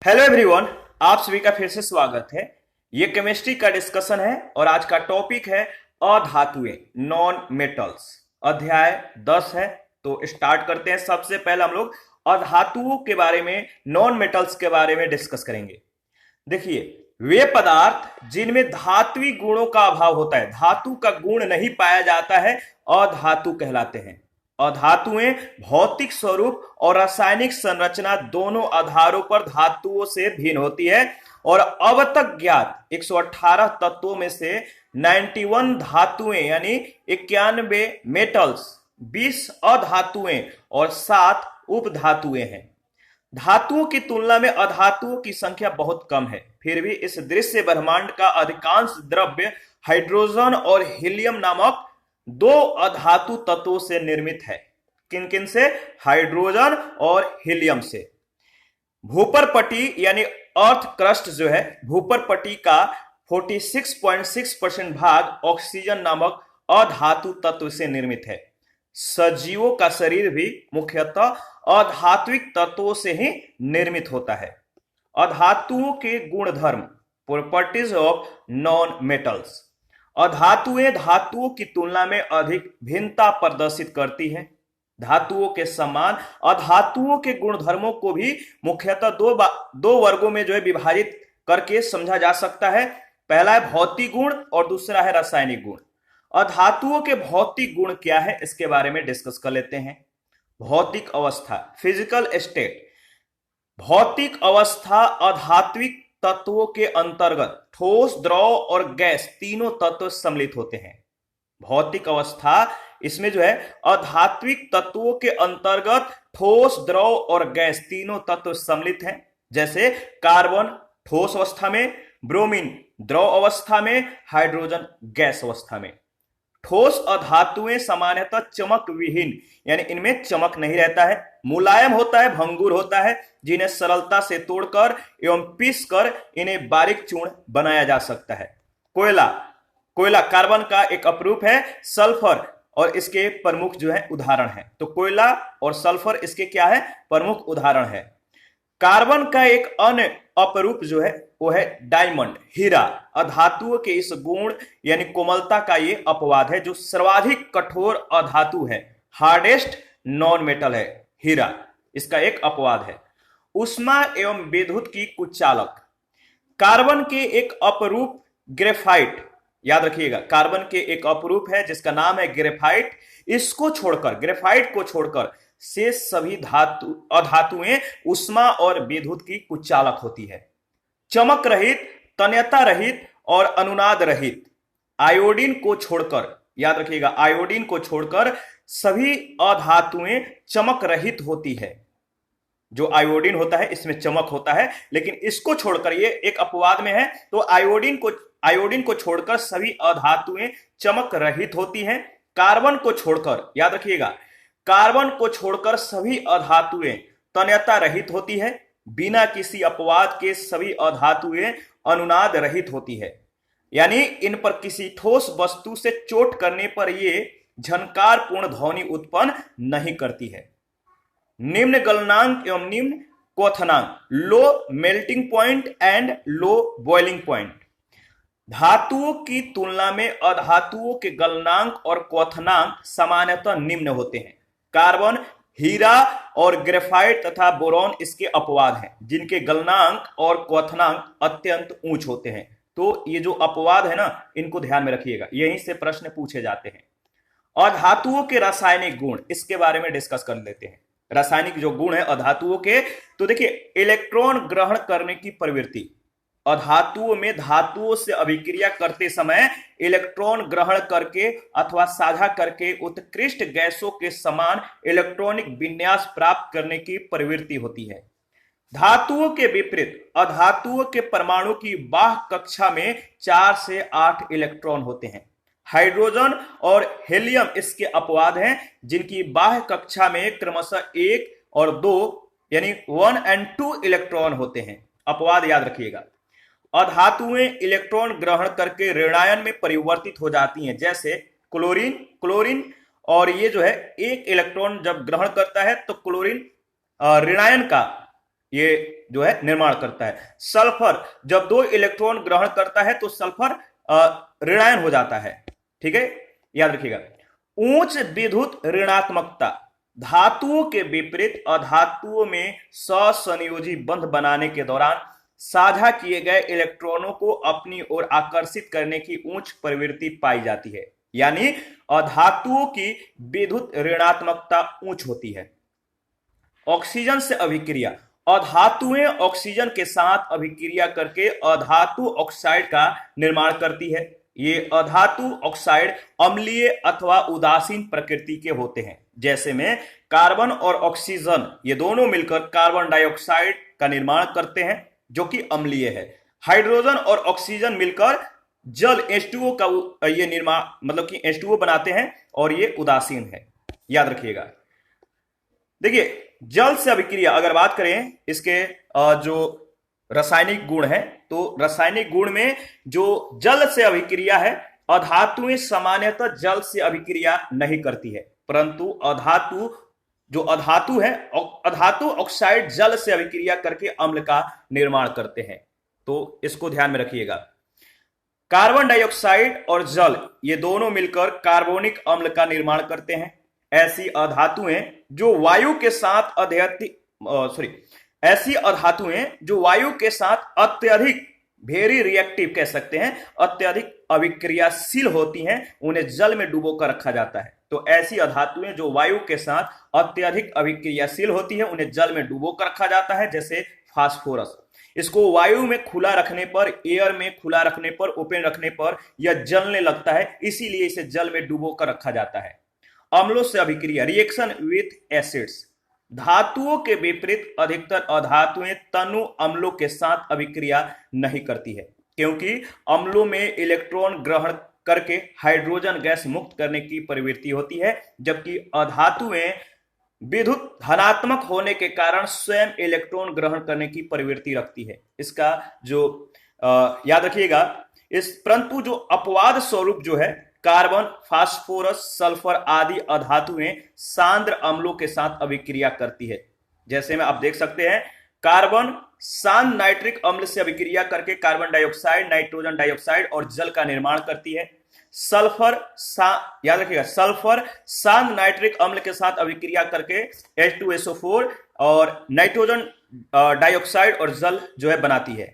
Hello everyone. आप सभी का फिर से स्वागत है। ये केमिस्ट्री का डिस्कशन है और आज का टॉपिक है अधातुएं, नॉन मेटल्स। अध्याय 10 है। तो स्टार्ट करते हैं। सबसे पहले हम लोग अधातुओं के बारे में, नॉन मेटल्स के बारे में डिस्कस करेंगे। देखिए, वे पदार्थ जिनमें धात्विक गुणों का अभाव होता है, धातु का गुण नहीं पाया जाता है, अधातु कहलाते हैं। अधातुएं भौतिक स्वरूप और रासायनिक संरचना दोनों आधारों पर धातुओं से भिन्न होती है और अब तक ज्ञात 118 तत्वों में से 91 धातुएं यानी 91 मेटल्स, 20 अधातुएं और 7 उपधातुएं हैं। धातुओं की तुलना में अधातुओं की संख्या बहुत कम है। फिर भी इस दृश्य ब्रह्मांड का अधिकांश द्रव्य हाइड्रोजन और हीलियम नामक दो अधातु तत्वों से निर्मित है। किन किन से? हाइड्रोजन और हीलियम से। भूपरपटी यानी अर्थ क्रस्ट जो है, भूपरपटी का 46.6% भाग ऑक्सीजन नामक अधातु तत्व से निर्मित है। सजीवों का शरीर भी मुख्यतः अधात्विक तत्वों से ही निर्मित होता है। अधातुओं के गुणधर्म, प्रॉपर्टीज ऑफ नॉन मेटल्स। अधातुएं धातुओं की तुलना में अधिक भिन्नता प्रदर्शित करती है। धातुओं के समान अधातुओं के गुणधर्मों को भी मुख्यतः दो वर्गों में जो है विभाजित करके समझा जा सकता है। पहला है भौतिक गुण और दूसरा है रासायनिक गुण। अधातुओं के भौतिक गुण क्या है, इसके बारे में डिस्कस कर लेते हैं। भौतिक अवस्था, फिजिकल स्टेट। भौतिक अवस्था अधात्विक तत्वों के अंतर्गत ठोस, द्रव और गैस तीनों तत्व सम्मिलित होते हैं। भौतिक अवस्था इसमें जो है अधात्विक तत्वों के अंतर्गत ठोस, द्रव और गैस तीनों तत्व सम्मिलित हैं। जैसे कार्बन ठोस अवस्था में, ब्रोमीन द्रव अवस्था में, हाइड्रोजन गैस अवस्था में। ठोस अधातुएं सामान्यतः चमक विहीन यानी इनमें चमक नहीं रहता है, मुलायम होता है, भंगुर होता है, जिन्हें सरलता से तोड़कर एवं पीसकर इन्हें बारीक चूर्ण बनाया जा सकता है। कोयला, कोयला कार्बन का एक अपरूप है। सल्फर और इसके प्रमुख जो है उदाहरण है। तो कोयला और सल्फर इसके क्या है? प्रमुख उदाहरण है। कार्बन का एक अन्य अपरूप जो है वो है डायमंड, हीरा। अधातुओं के इस गुण यानी कोमलता का ये अपवाद है। जो सर्वाधिक कठोर अधातु है, हार्डेस्ट नॉन मेटल है हीरा, इसका एक अपवाद है। उष्मा एवं विद्युत की कुचालक। कार्बन के एक अपरूप ग्रेफाइट, याद रखिएगा, कार्बन के एक अपरूप है जिसका नाम है ग्रेफाइट। इसको छोड़कर, ग्रेफाइट को छोड़कर से सभी धातु अधातुएं उष्मा और विद्युत की कुचालक होती है। चमक रहित, तन्यता रहित और अनुनाद रहित। आयोडीन को छोड़कर, याद रखिएगा, आयोडीन को छोड़कर सभी अधातुएं चमक रहित होती है। जो आयोडीन होता है इसमें चमक होता है, लेकिन इसको छोड़कर, ये एक अपवाद में है, तो आयोडीन को छोड़कर सभी अधातुएं चमक रहित होती हैं। कार्बन को छोड़कर, याद रखिएगा, कार्बन को छोड़कर सभी अधातुएं तन्यता रहित होती है। बिना किसी अपवाद के सभी अधातुएं अनुनाद रहित होती है, यानी इन पर किसी ठोस वस्तु से चोट करने पर ये झनकारपूर्ण ध्वनि उत्पन्न नहीं करती है। निम्न गलनांक एवं निम्न क्वथनांक, low melting point and low boiling point. धातुओं की तुलना में अधातुओं के गलनांक और क्वथनांक सामान्यतः निम्न होते हैं। कार्बन, हीरा और ग्रेफाइट तथा बोरॉन इसके अपवाद हैं, जिनके गलनांक और क्वथनांक अत्यंत उच्च होते हैं। तो ये जो अपवाद है ना, इनको ध्यान में रखिएगा, यहीं से प्रश्न पूछे जाते हैं। अधातुओं के रासायनिक गुण, इसके बारे में डिस्कस कर लेते हैं। रासायनिक जो गुण है अधातुओं के, तो देखिए, इलेक्ट्रॉन ग्रहण करने की प्रवृत्ति। अधातुओं में धातुओं से अभिक्रिया करते समय इलेक्ट्रॉन ग्रहण करके अथवा साझा करके उत्कृष्ट गैसों के समान इलेक्ट्रॉनिक विन्यास प्राप्त करने की प्रवृत्ति होती है। धातुओं के विपरीत अधातुओं के परमाणु की बाह्य कक्षा में 4 से 8 इलेक्ट्रॉन होते हैं। हाइड्रोजन और हीलियम इसके अपवाद हैं, जिनकी बाह्य कक्षा में क्रमशः 1 और 2 यानी 1 और 2 इलेक्ट्रॉन होते हैं। अपवाद याद रखिएगा। अधातुएं इलेक्ट्रॉन ग्रहण करके ऋणायन में परिवर्तित हो जाती हैं, जैसे क्लोरीन और ये जो है एक इलेक्ट्रॉन जब ग्रहण करता है तो क्लोरीन ऋणायन का ये जो है निर्माण करता है। सल्फर जब 2 इलेक्ट्रॉन ग्रहण करता है तो सल्फर ऋणायन हो जाता है। ठीक है, याद रखिएगा। उच्च विद्युत ऋणात्मकता, धातुओं के विपरीत अधातुओं में ससंयोजी बंध बनाने के दौरान साझा किए गए इलेक्ट्रॉनों को अपनी ओर आकर्षित करने की उच्च प्रवृत्ति पाई जाती है। यानी अधातुओं की विद्युत ऋणात्मकता उच्च होती है। ऑक्सीजन से अभिक्रिया, अधातुएं ऑक्सीजन के साथ अभिक्रिया करके अधातु ऑक्साइड का निर्माण करती है। ये अधातु ऑक्साइड अम्लीय अथवा उदासीन प्रकृति के होते हैं। जैसे में कार्बन और ऑक्सीजन ये दोनों मिलकर कार्बन डाइऑक्साइड का निर्माण करते हैं जो कि अम्लीय है। हाइड्रोजन और ऑक्सीजन मिलकर जल H2O का ये निर्माण मतलब कि H2O बनाते हैं और ये उदासीन है। याद रखिएगा। देखिए जल से अभिक्रिया अगर बात करें इसके जो रासायनिक गुण है, तो रासायनिक गुण में जो जल से अभिक्रिया है, अधातुएं सामान्यतः जल से अभिक्रिया नहीं करती है, परंतु अधातु है अधातु ऑक्साइड जल से अभिक्रिया करके अम्ल का निर्माण करते हैं। तो इसको ध्यान में रखिएगा। कार्बन डाइऑक्साइड और जल ये दोनों मिलकर कार्बोनिक अम्ल का निर्माण करते हैं। ऐसी अधातुएं जो वायु के साथ अत्यधिक वेरी रिएक्टिव कह सकते हैं, अत्यधिक अभिक्रियाशील होती हैं, उन्हें जल में डुबो कर रखा जाता है। तो ऐसी अधातुएं जो वायु के साथ अत्यधिक अभिक्रियाशील होती हैं उन्हें जल में डुबो कर रखा जाता है। जैसे फास्फोरस, इसको वायु में खुला रखने पर, एयर में खुला रखने पर, ओपन रखने पर यह जलने लगता है, इसीलिए इसे जल में डुबो कर रखा जाता है। अम्लों से अभिक्रिया, रिएक्शन विथ एसिड्स, धातुओं के विपरीत अधिकतर अधातुएं तनु अम्लों के साथ अभिक्रिया नहीं करती है, क्योंकि अम्लों में इलेक्ट्रॉन ग्रहण करके हाइड्रोजन गैस मुक्त करने की प्रवृत्ति होती है, जबकि अधातुएं विद्युत धनात्मक होने के कारण स्वयं इलेक्ट्रॉन ग्रहण करने की प्रवृत्ति रखती है। इसका जो याद रखिएगा। परंतु जो अपवाद स्वरूप जो है कार्बन, फास्फोरस, सल्फर आदि अधातुएं सांद्र अम्लों के साथ अभिक्रिया करती है। जैसे में आप देख सकते हैं कार्बन सांद्र नाइट्रिक अम्ल से अभिक्रिया करके कार्बन डाइऑक्साइड, नाइट्रोजन डाइऑक्साइड और जल का निर्माण करती है। याद रखिएगा, सल्फर सांद्र नाइट्रिक अम्ल के साथ अभिक्रिया करके H2SO4 और नाइट्रोजन डाइऑक्साइड और जल जो है बनाती है।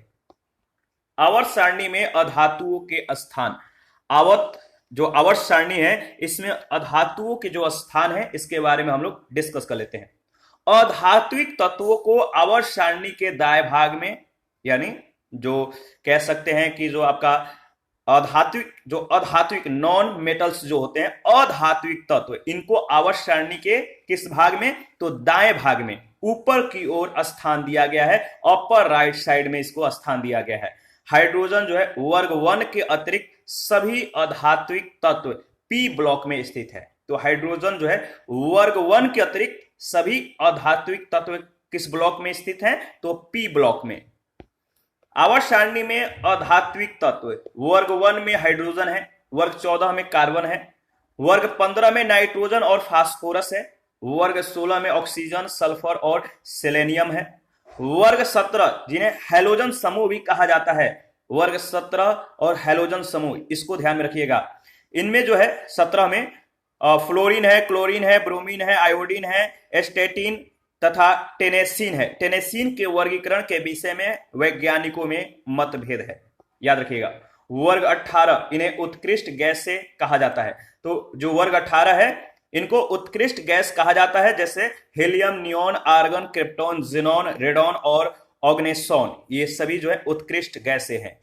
आवर्त सारणी में अधातुओं के स्थान, जो आवर्त सारणी है इसमें अधातुओं के जो स्थान है इसके बारे में हम लोग डिस्कस कर लेते हैं। अधात्विक तत्वों को आवर्त सारणी के दाएं भाग में, यानी जो कह सकते हैं कि जो आपका अधात्विक नॉन मेटल्स जो होते हैं, अधात्विक तत्व, इनको आवर्त सारणी के किस भाग में, तो दाएं भाग में ऊपर की ओर स्थान दिया गया है। अपर राइट साइड में इसको स्थान दिया गया है। हाइड्रोजन जो है वर्ग 1 के अतिरिक्त सभी अधात्विक तत्व पी ब्लॉक में स्थित है। तो हाइड्रोजन जो है वर्ग 1 के अतिरिक्त सभी अधात्विक तत्व किस ब्लॉक में स्थित हैं, तो पी ब्लॉक में। आवर्त सारणी में अधात्विक तत्व वर्ग 1 में हाइड्रोजन है, वर्ग 14 में कार्बन है, वर्ग 15 में नाइट्रोजन और फास्फोरस है, वर्ग 16 में ऑक्सीजन, सल्फर और सेलेनियम है, वर्ग 17 जिन्हें हैलोजन समूह भी कहा जाता है, वर्ग 17 और हैलोजन समूह, इसको ध्यान में रखिएगा। इनमें जो है 17 में फ्लोरीन है, क्लोरीन है, ब्रोमीन है, आयोडीन है, एस्टेटिन तथा टेनेसिन है। टेनेसिन के वर्गीकरण के विषय में वैज्ञानिकों में मतभेद है। याद रखिएगा। वर्ग 18 इन्हें उत्कृष्ट गैस से कहा जाता है। तो जो वर्ग 18 है इनको उत्कृष्ट गैस कहा जाता है, जैसे helium, neon, argon, krypton, xenon, radon और ऑग्नेसॉन, ये सभी जो है उत्कृष्ट गैसें हैं।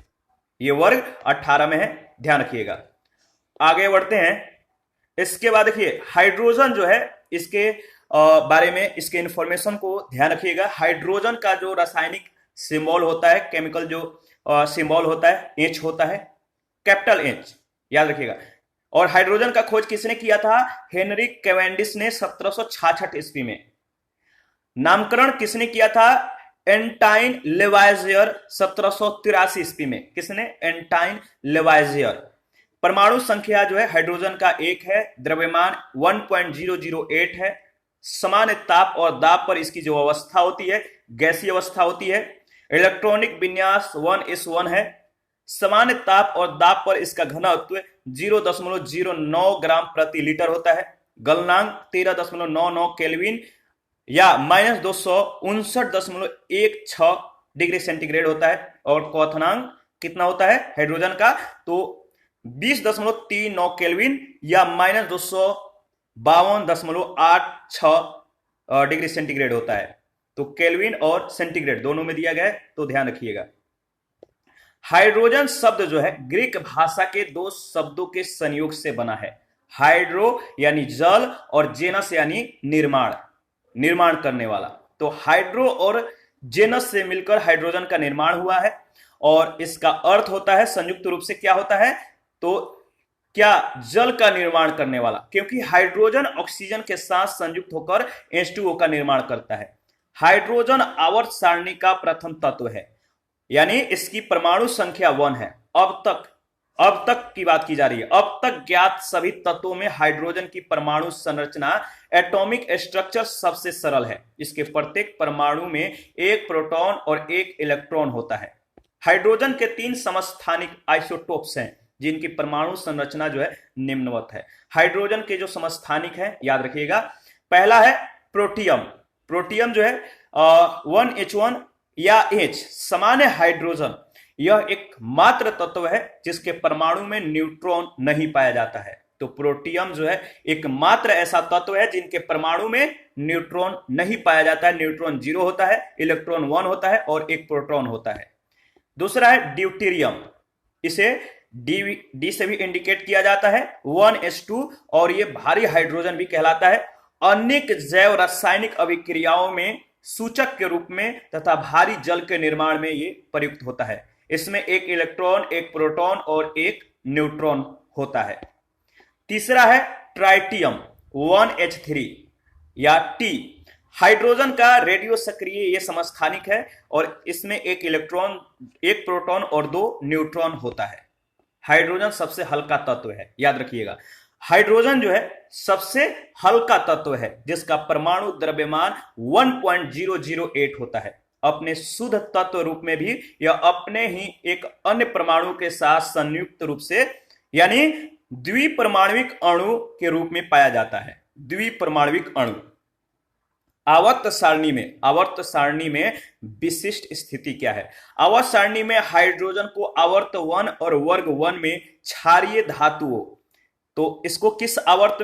ये वर्ग 18 में है, ध्यान रखिएगा। आगे बढ़ते हैं। इसके बाद देखिए हाइड्रोजन जो है, इसके बारे में, इसके इंफॉर्मेशन को ध्यान रखिएगा। हाइड्रोजन का जो रासायनिक सिंबल होता है, केमिकल जो सिंबल होता है, H होता है, कैपिटल H, याद रखिएगा। और हाइड्रोजन का खोज किसने किया था? हेनरिक कैवेंडिश ने 1766 ईस्वी में। नामकरण किसने किया था? एंटाइन लेवाइजियर 1783 ईस्वी में। किसने? एंटाइन लेवाइजियर। परमाणु संख्या जो है हाइड्रोजन का 1 है, द्रव्यमान 1.008 है, समान ताप और दाब पर इसकी जो अवस्था होती है गैसीय अवस्था होती है। इलेक्ट्रॉनिक विन्यास 1s1 है। सामान्य ताप और दाब पर इसका घनत्व 0.09 ग्राम प्रति लीटर होता है। गलनांक 13.99 केल्विन या -259.16 डिग्री सेंटीग्रेड होता है। और क्वथनांक कितना होता है हाइड्रोजन का, तो 20.39 केल्विन या -252.86 डिग्री सेंटीग्रेड होता है। तो केल्विन और सेंटीग्रेड दोनों में दिया गया है, तो ध्यान रखिएगा। हाइड्रोजन शब्द जो है ग्रीक भाषा के दो शब्दों के संयोग से बना है। हाइड्रो यानी जल और जेनस यानी निर्माण करने वाला। तो हाइड्रो और जेनस से मिलकर हाइड्रोजन का निर्माण हुआ है। और इसका अर्थ होता है संयुक्त रूप से क्या होता है, तो क्या जल का निर्माण करने वाला, क्योंकि हाइड्रोजन ऑक्सीजन के साथ संयुक्त होकर H2O का निर्माण करता है। हाइड्रोजन आवर्त सारणी का प्रथम तत्व है, यानी इसकी परमाणु संख्या 1 है। अब तक की बात की जा रही है। अब तक ज्ञात सभी तत्वों में हाइड्रोजन की परमाणु संरचना एटॉमिक स्ट्रक्चर सबसे सरल है। इसके प्रत्येक परमाणु में एक प्रोटॉन और एक इलेक्ट्रॉन होता है। हाइड्रोजन के 3 समस्थानिक आइसोटोप्स हैं, जिनकी परमाणु संरचना जो है निम्नवत है। हाइड्रोजन के जो समस्थानिक हैं याद रखिएगा। पहला है प्रोटियम। प्रोटियम जो है 1H1 या H सामान्य हाइड्रोजन। यह एक मात्र तत्व है जिसके परमाणु में न्यूट्रॉन नहीं पाया जाता है। तो प्रोटियम जो है एक मात्र ऐसा तत्व है जिनके परमाणु में न्यूट्रॉन नहीं पाया जाता है। न्यूट्रॉन 0 होता है, इलेक्ट्रॉन 1 होता है और एक प्रोटॉन होता है। दूसरा है ड्यूटेरियम। इसे डी से भी इंडिकेट किया जाता है 1s2, और यह भारी हाइड्रोजन भी कहलाता है। अनेक जैव रासायनिक अभिक्रियाओं में सूचक के रूप में तथा भारी जल के निर्माण में यह प्रयुक्त होता है। इसमें एक इलेक्ट्रॉन, एक प्रोटॉन और एक न्यूट्रॉन होता है। तीसरा है ट्राइटियम 1H3 या T। हाइड्रोजन का रेडियो सक्रिय ये समस्थानिक है और इसमें एक इलेक्ट्रॉन, एक प्रोटॉन और 2 न्यूट्रॉन होता है। हाइड्रोजन सबसे हल्का तत्व है, याद रखिएगा। हाइड्रोजन जो है सबसे हल्का तत्व है जिसका परमाणु द्रव्यमान 1.008 होता है। अपने शुद्ध तत्व रूप में भी यह अपने ही एक अन्य परमाणु के साथ संयुक्त रूप से यानी द्विपरमाणुविक अणु के रूप में पाया जाता है। द्विपरमाणुविक अणु आवर्त सारणी में विशिष्ट स्थिति क्या है? आवर्त सारणी में हाइड्रोजन को आवर्त 1 और वर्ग 1 में क्षारीय धातुओं, तो इसको किस आवर्त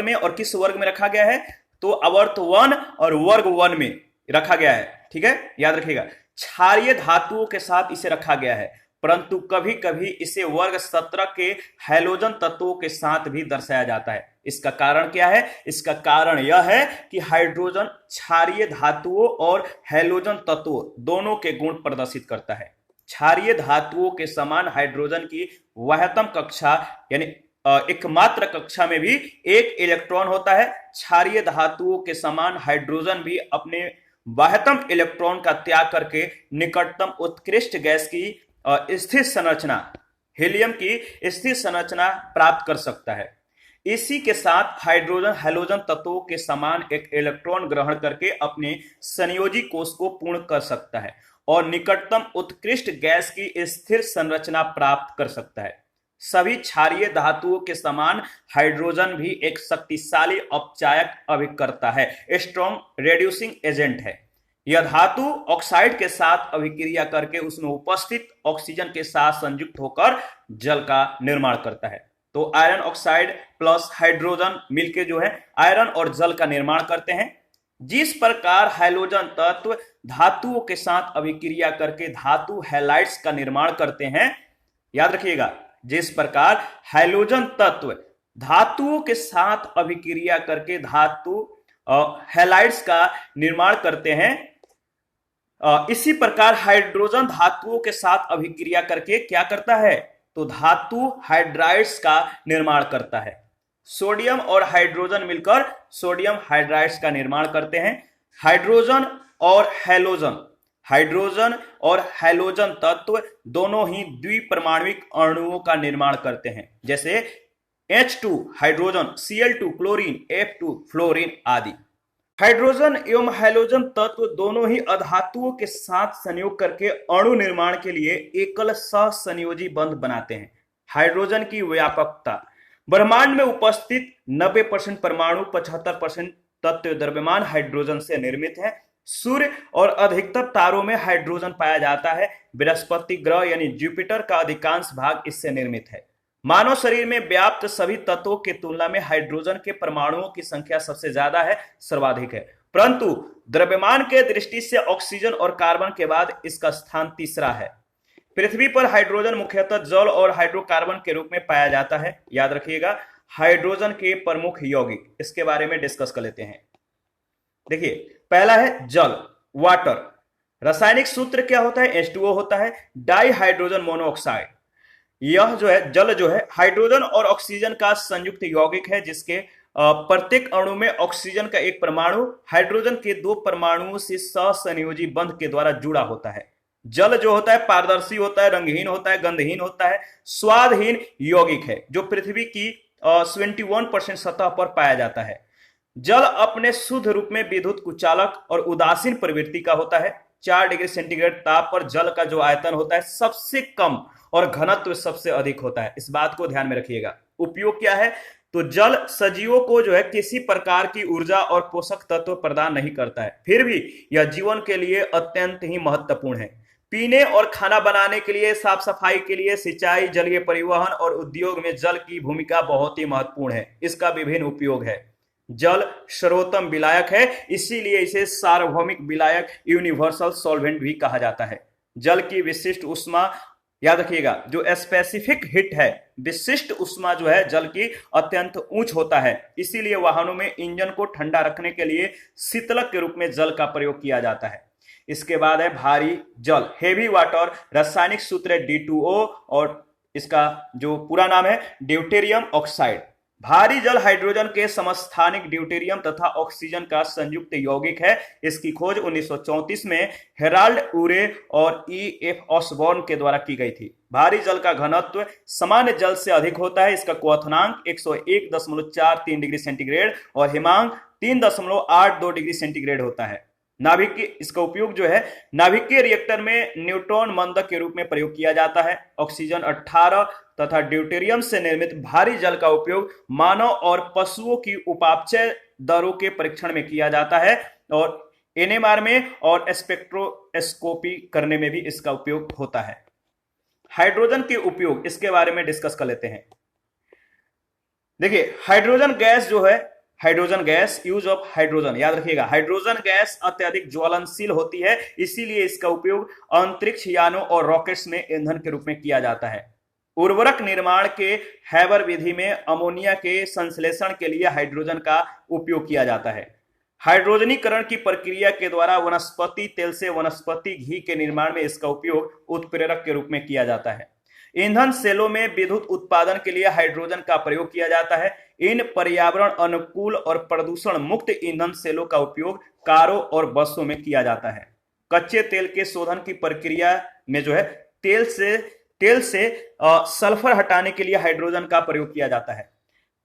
में और किस वर्ग में रखा गया है? तो आवर्त 1 और वर्ग 1 में रखा गया है। ठीक है, याद रखिएगा। क्षारीय धातुओं के साथ इसे रखा गया है, परंतु कभी कभी इसे वर्ग 17 के हैलोजन तत्वों के साथ भी दर्शाया जाता है। इसका कारण क्या है? इसका कारण यह है कि हाइड्रोजन क्षारीय धातुओं और हैलोजन तत्वों दोनों के गुण प्रदर्शित करता है। क्षारीय धातुओं के समान हाइड्रोजन की वहतम कक्षा यानी एकमात्र कक्षा में भी एक इलेक्ट्रॉन होता है। क्षारीय धातुओं के समान हाइड्रोजन भी अपने वहतम इलेक्ट्रॉन का त्याग करके निकटतम उत्कृष्ट गैस की स्थिर संरचना, हीलियम की स्थिर संरचना प्राप्त कर सकता है। इसी के साथ हाइड्रोजन हैलोजन तत्वों के समान एक इलेक्ट्रॉन ग्रहण करके अपने संयोजी कोष को पूर्ण कर सकता है और निकटतम उत्कृष्ट गैस की स्थिर संरचना प्राप्त कर सकता है। सभी क्षारीय धातुओं के समान हाइड्रोजन भी एक शक्तिशाली अपचायक अभिकर्ता है, स्ट्रॉन्ग रेड्यूसिंग एजेंट है। यह धातु ऑक्साइड के साथ अभिक्रिया करके उसमें उपस्थित ऑक्सीजन के साथ संयुक्त होकर जल का निर्माण करता है। तो आयरन ऑक्साइड प्लस हाइड्रोजन मिलके जो है आयरन और जल का निर्माण करते हैं। जिस प्रकार हाइड्रोजन तत्व धातुओं के साथ अभिक्रिया करके धातु हैलाइड्स का निर्माण करते हैं, याद रखिएगा, जिस प्रकार हाइड्रोजन तत्व धातुओं के साथ अभिक्रिया करके धातु हैलाइड्स का निर्माण करते हैं, इसी प्रकार हाइड्रोजन धातुओं के साथ अभिक्रिया करके क्या करता है? तो धातु हाइड्राइड्स का निर्माण करता है। सोडियम और हाइड्रोजन मिलकर सोडियम हाइड्राइड्स का निर्माण करते हैं। हाइड्रोजन और हैलोजन तत्व दोनों ही द्विपरमाणुविक अणुओं का निर्माण करते हैं, जैसे H2 hydrogen, Cl2 chlorine, F2 fluorine आदि। हाइड्रोजन एवं हैलोजन तत्व दोनों ही अधातुओं के साथ संयोग करके अणु निर्माण के लिए एकल सहसंयोजी बंध बनाते हैं। हाइड्रोजन की व्यापकता, ब्रह्मांड में उपस्थित 90% परमाणु 75% तत्व द्रव्यमान हाइड्रोजन से निर्मित है। सूर्य और अधिकतर तारों में हाइड्रोजन पाया जाता है। बृहस्पति ग्रह यानी जुपिटर का अधिकांश भाग इससे निर्मित है। मानव शरीर में व्याप्त सभी तत्वों की तुलना में हाइड्रोजन के परमाणुओं की संख्या सबसे ज्यादा है, सर्वाधिक है। परंतु द्रव्यमान के दृष्टि से ऑक्सीजन और कार्बन के बाद इसका स्थान तीसरा है। पृथ्वी पर हाइड्रोजन मुख्यतः जल और हाइड्रोकार्बन के रूप में पाया जाता है। याद रखिएगा, हाइड्रोजन के प्रमुख यौगिक, इसके बारे में डिस्कस कर लेते हैं। देखिए, पहला है जल, वाटर। रासायनिक सूत्र क्या होता है? H2O होता है, डाई हाइड्रोजन मोनोऑक्साइड। यह जो है जल जो है हाइड्रोजन और ऑक्सीजन का संयुक्त यौगिक है, जिसके प्रत्येक अणु में ऑक्सीजन का एक परमाणु हाइड्रोजन के दो परमाणुओं से सहसंयोजी बंध के द्वारा जुड़ा होता है। जल जो होता है पारदर्शी होता है, रंगहीन होता है, गंधहीन होता है, स्वादहीन यौगिक है, जो पृथ्वी की 71% सतह पर पाया जाता है। जल अपने शुद्ध रूप में विद्युत कुचालक और उदासीन प्रवृत्ति का होता है। 4 डिग्री सेंटीग्रेड ताप पर जल का जो आयतन होता है सबसे कम और घनत्व सबसे अधिक होता है। इस बात को ध्यान में रखिएगा। उपयोग क्या है? तो जल सजीवों को जो है किसी प्रकार की ऊर्जा और पोषक तत्व प्रदान नहीं करता है, फिर भी यह जीवन के लिए अत्यंत ही महत्वपूर्ण है। पीने और खाना बनाने के लिए, साफ सफाई के लिए, सिंचाई, जलीय परिवहन और उद्योग में जल की भूमिका बहुत ही महत्वपूर्ण है। इसका विभिन्न उपयोग है। जल सर्वोत्तम विलायक है, इसीलिए इसे सार्वभौमिक विलायक यूनिवर्सल सॉल्वेंट भी कहा जाता है। जल की विशिष्ट ऊष्मा, याद रखिएगा, जो स्पेसिफिक हीट है, विशिष्ट ऊष्मा जो है जल की अत्यंत उच्च होता है। इसीलिए वाहनों में इंजन को ठंडा रखने के लिए शीतलक के रूप में जल का प्रयोग किया जाता है। इसके बाद है भारी जल, हेवी वाटर। रासायनिक सूत्र है D2O और इसका जो पूरा नाम है ड्यूटेरियम ऑक्साइड। भारी जल हाइड्रोजन के समस्थानिक ड्यूटेरियम तथा ऑक्सीजन का संयुक्त यौगिक है। इसकी खोज 1934 में हेराल्ड उरे और E.F. ऑसबॉर्न के द्वारा की गई थी। भारी जल का घनत्व सामान्य जल से अधिक होता है। इसका क्वथनांक 101.43 डिग्री सेंटीग्रेड और हिमांक 3.82 डिग्री सेंटीग्रेड होता है। नाभिकीय, इसका उपयोग जो है नाभिकीय रिएक्टर में न्यूट्रॉन मंदक के रूप में प्रयोग किया जाता है। ऑक्सीजन 18 तथा ड्यूटेरियम से निर्मित भारी जल का उपयोग मानव और पशुओं की उपापचय दरों के परीक्षण में किया जाता है और NMR में और स्पेक्ट्रोस्कोपी करने में भी इसका उपयोग होता है। हाइड्रोजन के उपयोग, इसके बारे में डिस्कस कर लेते हैं। देखिए, हाइड्रोजन गैस जो है, hydrogen gas, use of hydrogen, याद रखिएगा, हाइड्रोजन गैस अत्यधिक ज्वलनशील होती है, इसीलिए इसका उपयोग अंतरिक्ष यानों और रॉकेट्स में ईंधन के रूप में किया जाता है। उर्वरक निर्माण के हैबर विधि में अमोनिया के संश्लेषण के लिए हाइड्रोजन का उपयोग किया जाता है। हाइड्रोजनीकरण की प्रक्रिया के द्वारा वनस्पति तेल से वनस्पति घी के निर्माण में इसका उपयोग उत्प्रेरक के रूप में किया जाता है। ईंधन सेलों में विद्युत उत्पादन के लिए हाइड्रोजन का प्रयोग किया जाता है। इन पर्यावरण अनुकूल और प्रदूषण मुक्त ईंधन सेलों का उपयोग कारों और बसों में किया जाता है। कच्चे तेल के शोधन की प्रक्रिया में जो है तेल से सल्फर हटाने के लिए हाइड्रोजन का प्रयोग किया जाता है।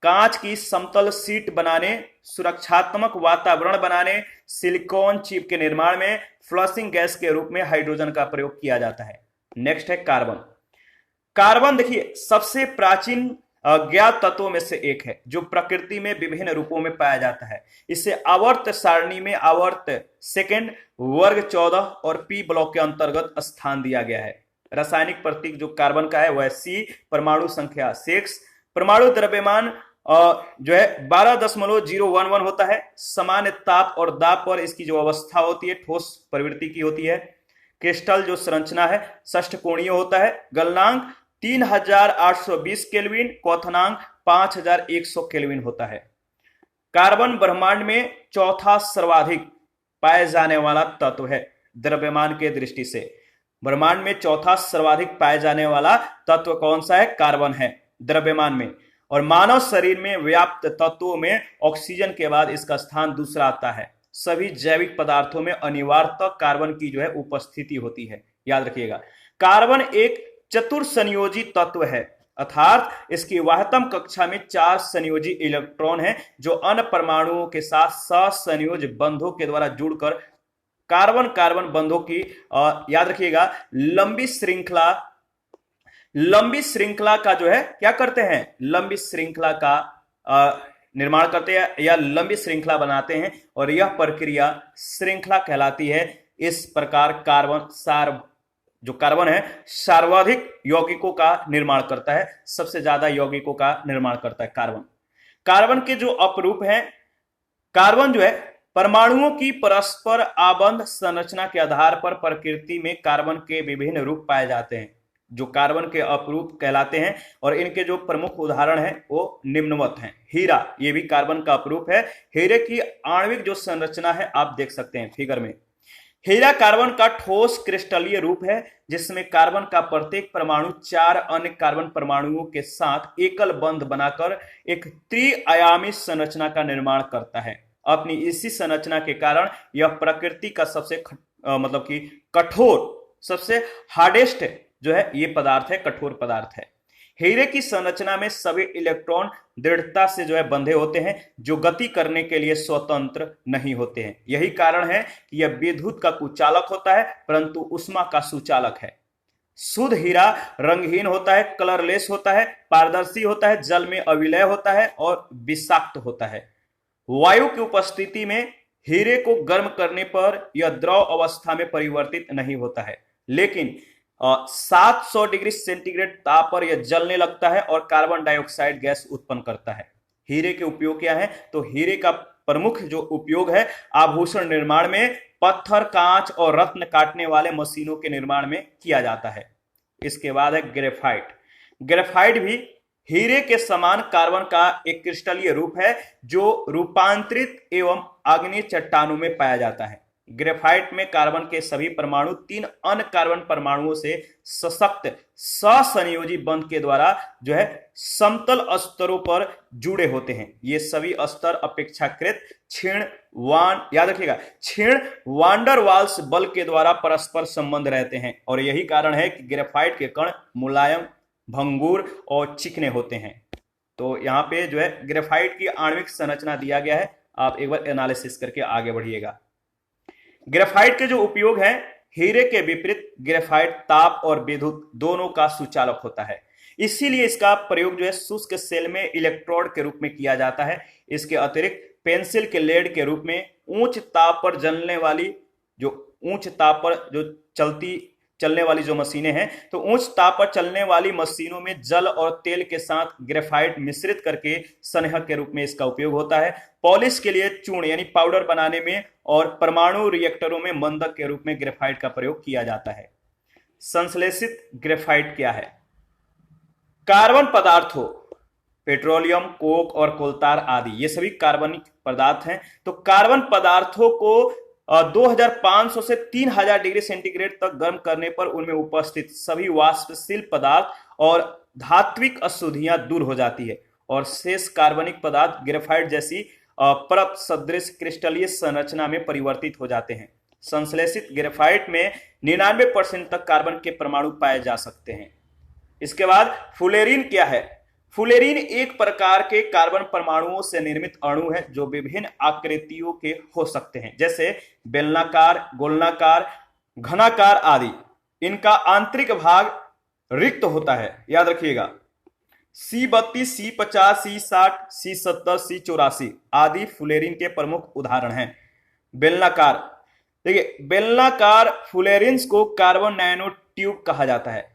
कांच की समतल शीट बनाने, सुरक्षात्मक वातावरण बनाने, सिलिकॉन चिप के निर्माण में फ्लशिंग गैस के रूप में हाइड्रोजन का प्रयोग किया जाता है। नेक्स्ट है कार्बन। कार्बन देखिए सबसे प्राचीन अज्ञात तत्वों में से एक है, जो प्रकृति में विभिन्न रूपों में पाया जाता है। इसे आवर्त सारणी में आवर्त सेकंड वर्ग 14 और P ब्लॉक के अंतर्गत स्थान दिया गया है। रासायनिक प्रतीक जो कार्बन का है वह C, परमाणु संख्या 6, परमाणु द्रव्यमान जो है 12.011 होता है। सामान्य ताप और दाब पर इसकी जो अवस्था होती है ठोस प्रवृत्ति की होती है। क्रिस्टल जो संरचना है षष्ठकोणीय होता है। गलनांक 3820 केल्विन, क्वथनांक 5100 केल्विन होता है। कार्बन ब्रह्मांड में चौथा सर्वाधिक पाए जाने वाला तत्व है। द्रव्यमान के दृष्टि से ब्रह्मांड में चौथा सर्वाधिक पाए जाने वाला तत्व कौन सा है? कार्बन है द्रव्यमान में। और मानव शरीर में व्याप्त तत्वों में ऑक्सीजन के बाद इसका स्थान दूसरा आता है। सभी जैविक पदार्थों में अनिवार्यतः कार्बन की जो है उपस्थिति होती है, याद रखिएगा। कार्बन एक चतुर्संयोजी तत्व है। अर्थात इसकी वाह्यतम कक्षा में 4 संयोजी इलेक्ट्रॉन हैं जो अन्य परमाणुओं के साथ ससंयोज बंधों के द्वारा जुड़कर कार्बन कार्बन बंधों की याद रखिएगा लंबी श्रृंखला का जो है क्या करते हैं, लंबी श्रृंखला का निर्माण करते हैं या लंबी श्रृंखला बनाते हैं, और यह प्रक्रिया श्रृंखला कहलाती है। इस प्रकार जो कार्बन है सर्वाधिक यौगिकों का निर्माण करता है, सबसे ज्यादा यौगिकों का निर्माण करता है कार्बन के जो अपरूप हैं, कार्बन जो है परमाणुओं की परस्पर आबंध संरचना के आधार पर प्रकृति में कार्बन के विभिन्न रूप पाए जाते हैं जो कार्बन के अपरूप कहलाते हैं, और इनके जो प्रमुख उदाहरण हैं वो निम्नवत हैं। हीरा, ये भी कार्बन का अपरूप है। हीरे की आणविक जो संरचना है आप देख सकते हैं फिगर में। हीरा कार्बन का ठोस क्रिस्टलीय रूप है जिसमें कार्बन का प्रत्येक परमाणु 4 अन्य कार्बन परमाणुओं के साथ एकल बंध बनाकर एक त्रिआयामी संरचना का निर्माण करता है। अपनी इसी संरचना के कारण यह प्रकृति का सबसे मतलब कि कठोर, सबसे हार्डेस्ट जो है ये पदार्थ है, कठोर पदार्थ है। हीरे की संरचना में सभी इलेक्ट्रॉन दृढ़ता से जो है बंधे होते हैं जो गति करने के लिए स्वतंत्र नहीं होते हैं। यही कारण है कि यह विद्युत का कुचालक होता है परंतु ऊष्मा का सुचालक है। शुद्ध हीरा रंगहीन होता है, कलरलेस होता है, पारदर्शी होता है, जल में अविलय होता है और विषाक्त होता है। वायु की उपस्थिति में हीरे को गर्म करने पर यह द्रव अवस्था में परिवर्तित नहीं होता है, लेकिन 700 डिग्री सेंटीग्रेड ताप पर यह जलने लगता है और कार्बन डाइऑक्साइड गैस उत्पन्न करता है। हीरे के उपयोग क्या है, तो हीरे का प्रमुख जो उपयोग है आभूषण निर्माण में, पत्थर, कांच और रत्न काटने वाले मशीनों के निर्माण में किया जाता है। इसके बाद है ग्रेफाइट। ग्रेफाइट भी हीरे के समान कार्बन का एक क्रिस्टलीय रूप है जो रूपांतरित एवं आग्नेय चट्टानों में पाया जाता है। ग्रेफाइट में कार्बन के सभी परमाणु 3 अन्य कार्बन परमाणुओं से सशक्त ससंयोजी बंध के द्वारा जो है समतल स्तरों पर जुड़े होते हैं। ये सभी स्तर अपेक्षाकृत याद रखिएगा क्षीण वांडर वाल्स बल के द्वारा परस्पर संबंध रहते हैं, और यही कारण है कि ग्रेफाइट के कण मुलायम, भंगुर और चिकने होते हैं। तो यहाँ पे जो है ग्रेफाइट की आणविक संरचना दिया गया है, आप एक बार एनालिसिस करके आगे बढ़िएगा। ग्रेफाइट के जो उपयोग हैं, हीरे के विपरीत ग्रेफाइट ताप और विद्युत दोनों का सुचालक होता है, इसीलिए इसका प्रयोग जो है शुष्क सेल में इलेक्ट्रोड के रूप में किया जाता है। इसके अतिरिक्त पेंसिल के लेड के रूप में उच्च ताप पर चलने वाली जो मशीनें हैं, तो उच्च ताप पर चलने वाली मशीनों में जल और तेल के साथ ग्रेफाइट मिश्रित करके संग्रह के रूप में इसका उपयोग होता है। पॉलिश के लिए चूर्ण यानी पाउडर बनाने में और परमाणु रिएक्टरों में मंदक के रूप में ग्रेफाइट का प्रयोग किया जाता है। संश्लेषित ग्रेफाइट क्या है? कार्बन पदार्थों, पेट्रोलियम, कोक और कोलतार आदि ये सभी कार्बनिक पदार्थ हैं। तो कार्बन पदार्थों को 2500 से 3000 डिग्री सेंटीग्रेड तक गर्म करने पर उनमें उपस्थित सभी वाष्पशील पदार्थ और धात्विक अशुद्धियां दूर हो जाती है और शेष कार्बनिक पदार्थ ग्रेफाइट जैसी परत सदृश क्रिस्टलीय संरचना में परिवर्तित हो जाते हैं। संश्लेषित ग्रेफाइट में 99% तक कार्बन के परमाणु पाए जा सकते हैं। इसके बाद फुलेरिन क्या है? फुलेरिन एक प्रकार के कार्बन परमाणुओं से निर्मित अणु है जो विभिन्न आकृतियों के हो सकते हैं, जैसे बेलनाकार, गोलनाकार, घनाकार आदि। इनका आंतरिक भाग रिक्त होता है, याद रखिएगा। C32, C50, C60, C70, C84 आदि फुलेरिन के प्रमुख उदाहरण हैं। बेलनाकार, देखिए बेलनाकार फुलेरिन्स को कार्बन नैनो ट्यूब कहा जाता है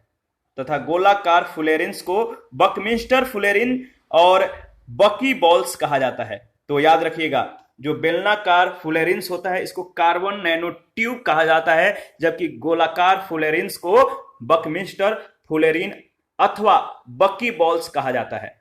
तथा गोलाकार फुलेरिन्स को बकमिंस्टर फुलेरिन और बकी बॉल्स कहा जाता है। तो याद रखिएगा, जो बेलनाकार फुलेरिन्स होता है इसको कार्बन नैनो ट्यूब कहा जाता है, जबकि गोलाकार फुलेरिन्स को बकमिंस्टर फुलेरिन अथवा बकी बॉल्स कहा जाता है।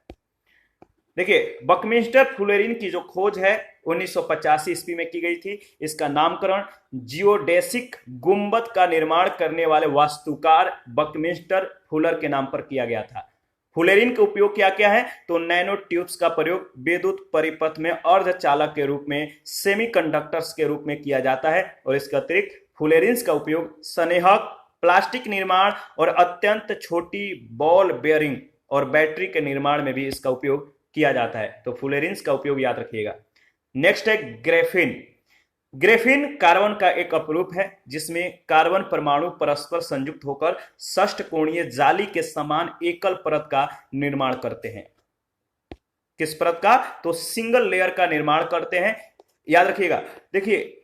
देखिए बकमिंस्टर फुलेरिन की जो खोज है 1985 ईस्वी में की गई थी। इसका नामकरण जियोडेसिक गुंबद का निर्माण करने वाले वास्तुकार बकमिंस्टर फुलर के नाम पर किया गया था। फुलेरिन के उपयोग क्या क्या है? तो नैनो ट्यूब्स का प्रयोग विद्युत परिपथ में अर्धचालक के रूप में, सेमीकंडक्टर्स के रूप में किया जाता है, और इसके अतिरिक्त फुलेरिन्स का उपयोग संनेहक, प्लास्टिक निर्माण और अत्यंत छोटी बॉल बेयरिंग और बैटरी के निर्माण में भी इसका उपयोग किया जाता है। तो फुलेरिन्स का उपयोग याद रखिएगा। नेक्स्ट है ग्रेफिन। ग्रेफिन कार्बन का एक अपरूप है जिसमें कार्बन परमाणु परस्पर संयुक्त होकर षष्ठकोणीय जाली के समान एकल परत का निर्माण करते हैं। किस परत का? तो सिंगल लेयर का निर्माण करते हैं। याद रखिएगा, देखिए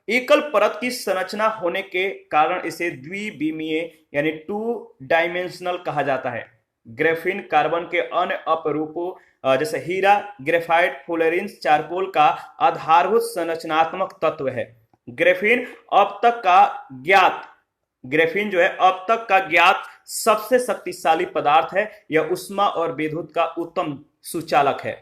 एकल परत की संरचना होने के कारण इसे द्विविमीय यानी 2 डायमेंशनल कहा जाता है। ग्रेफिन कार्बन के अन्य अपरूपों जैसे हीरा, ग्रेफाइट, फुलेरिन्स, चारकोल का आधारभूत संरचनात्मक तत्व है। ग्रेफिन जो है अब तक का ज्ञात सबसे शक्तिशाली पदार्थ है। यह ऊष्मा और विद्युत का उत्तम सुचालक है।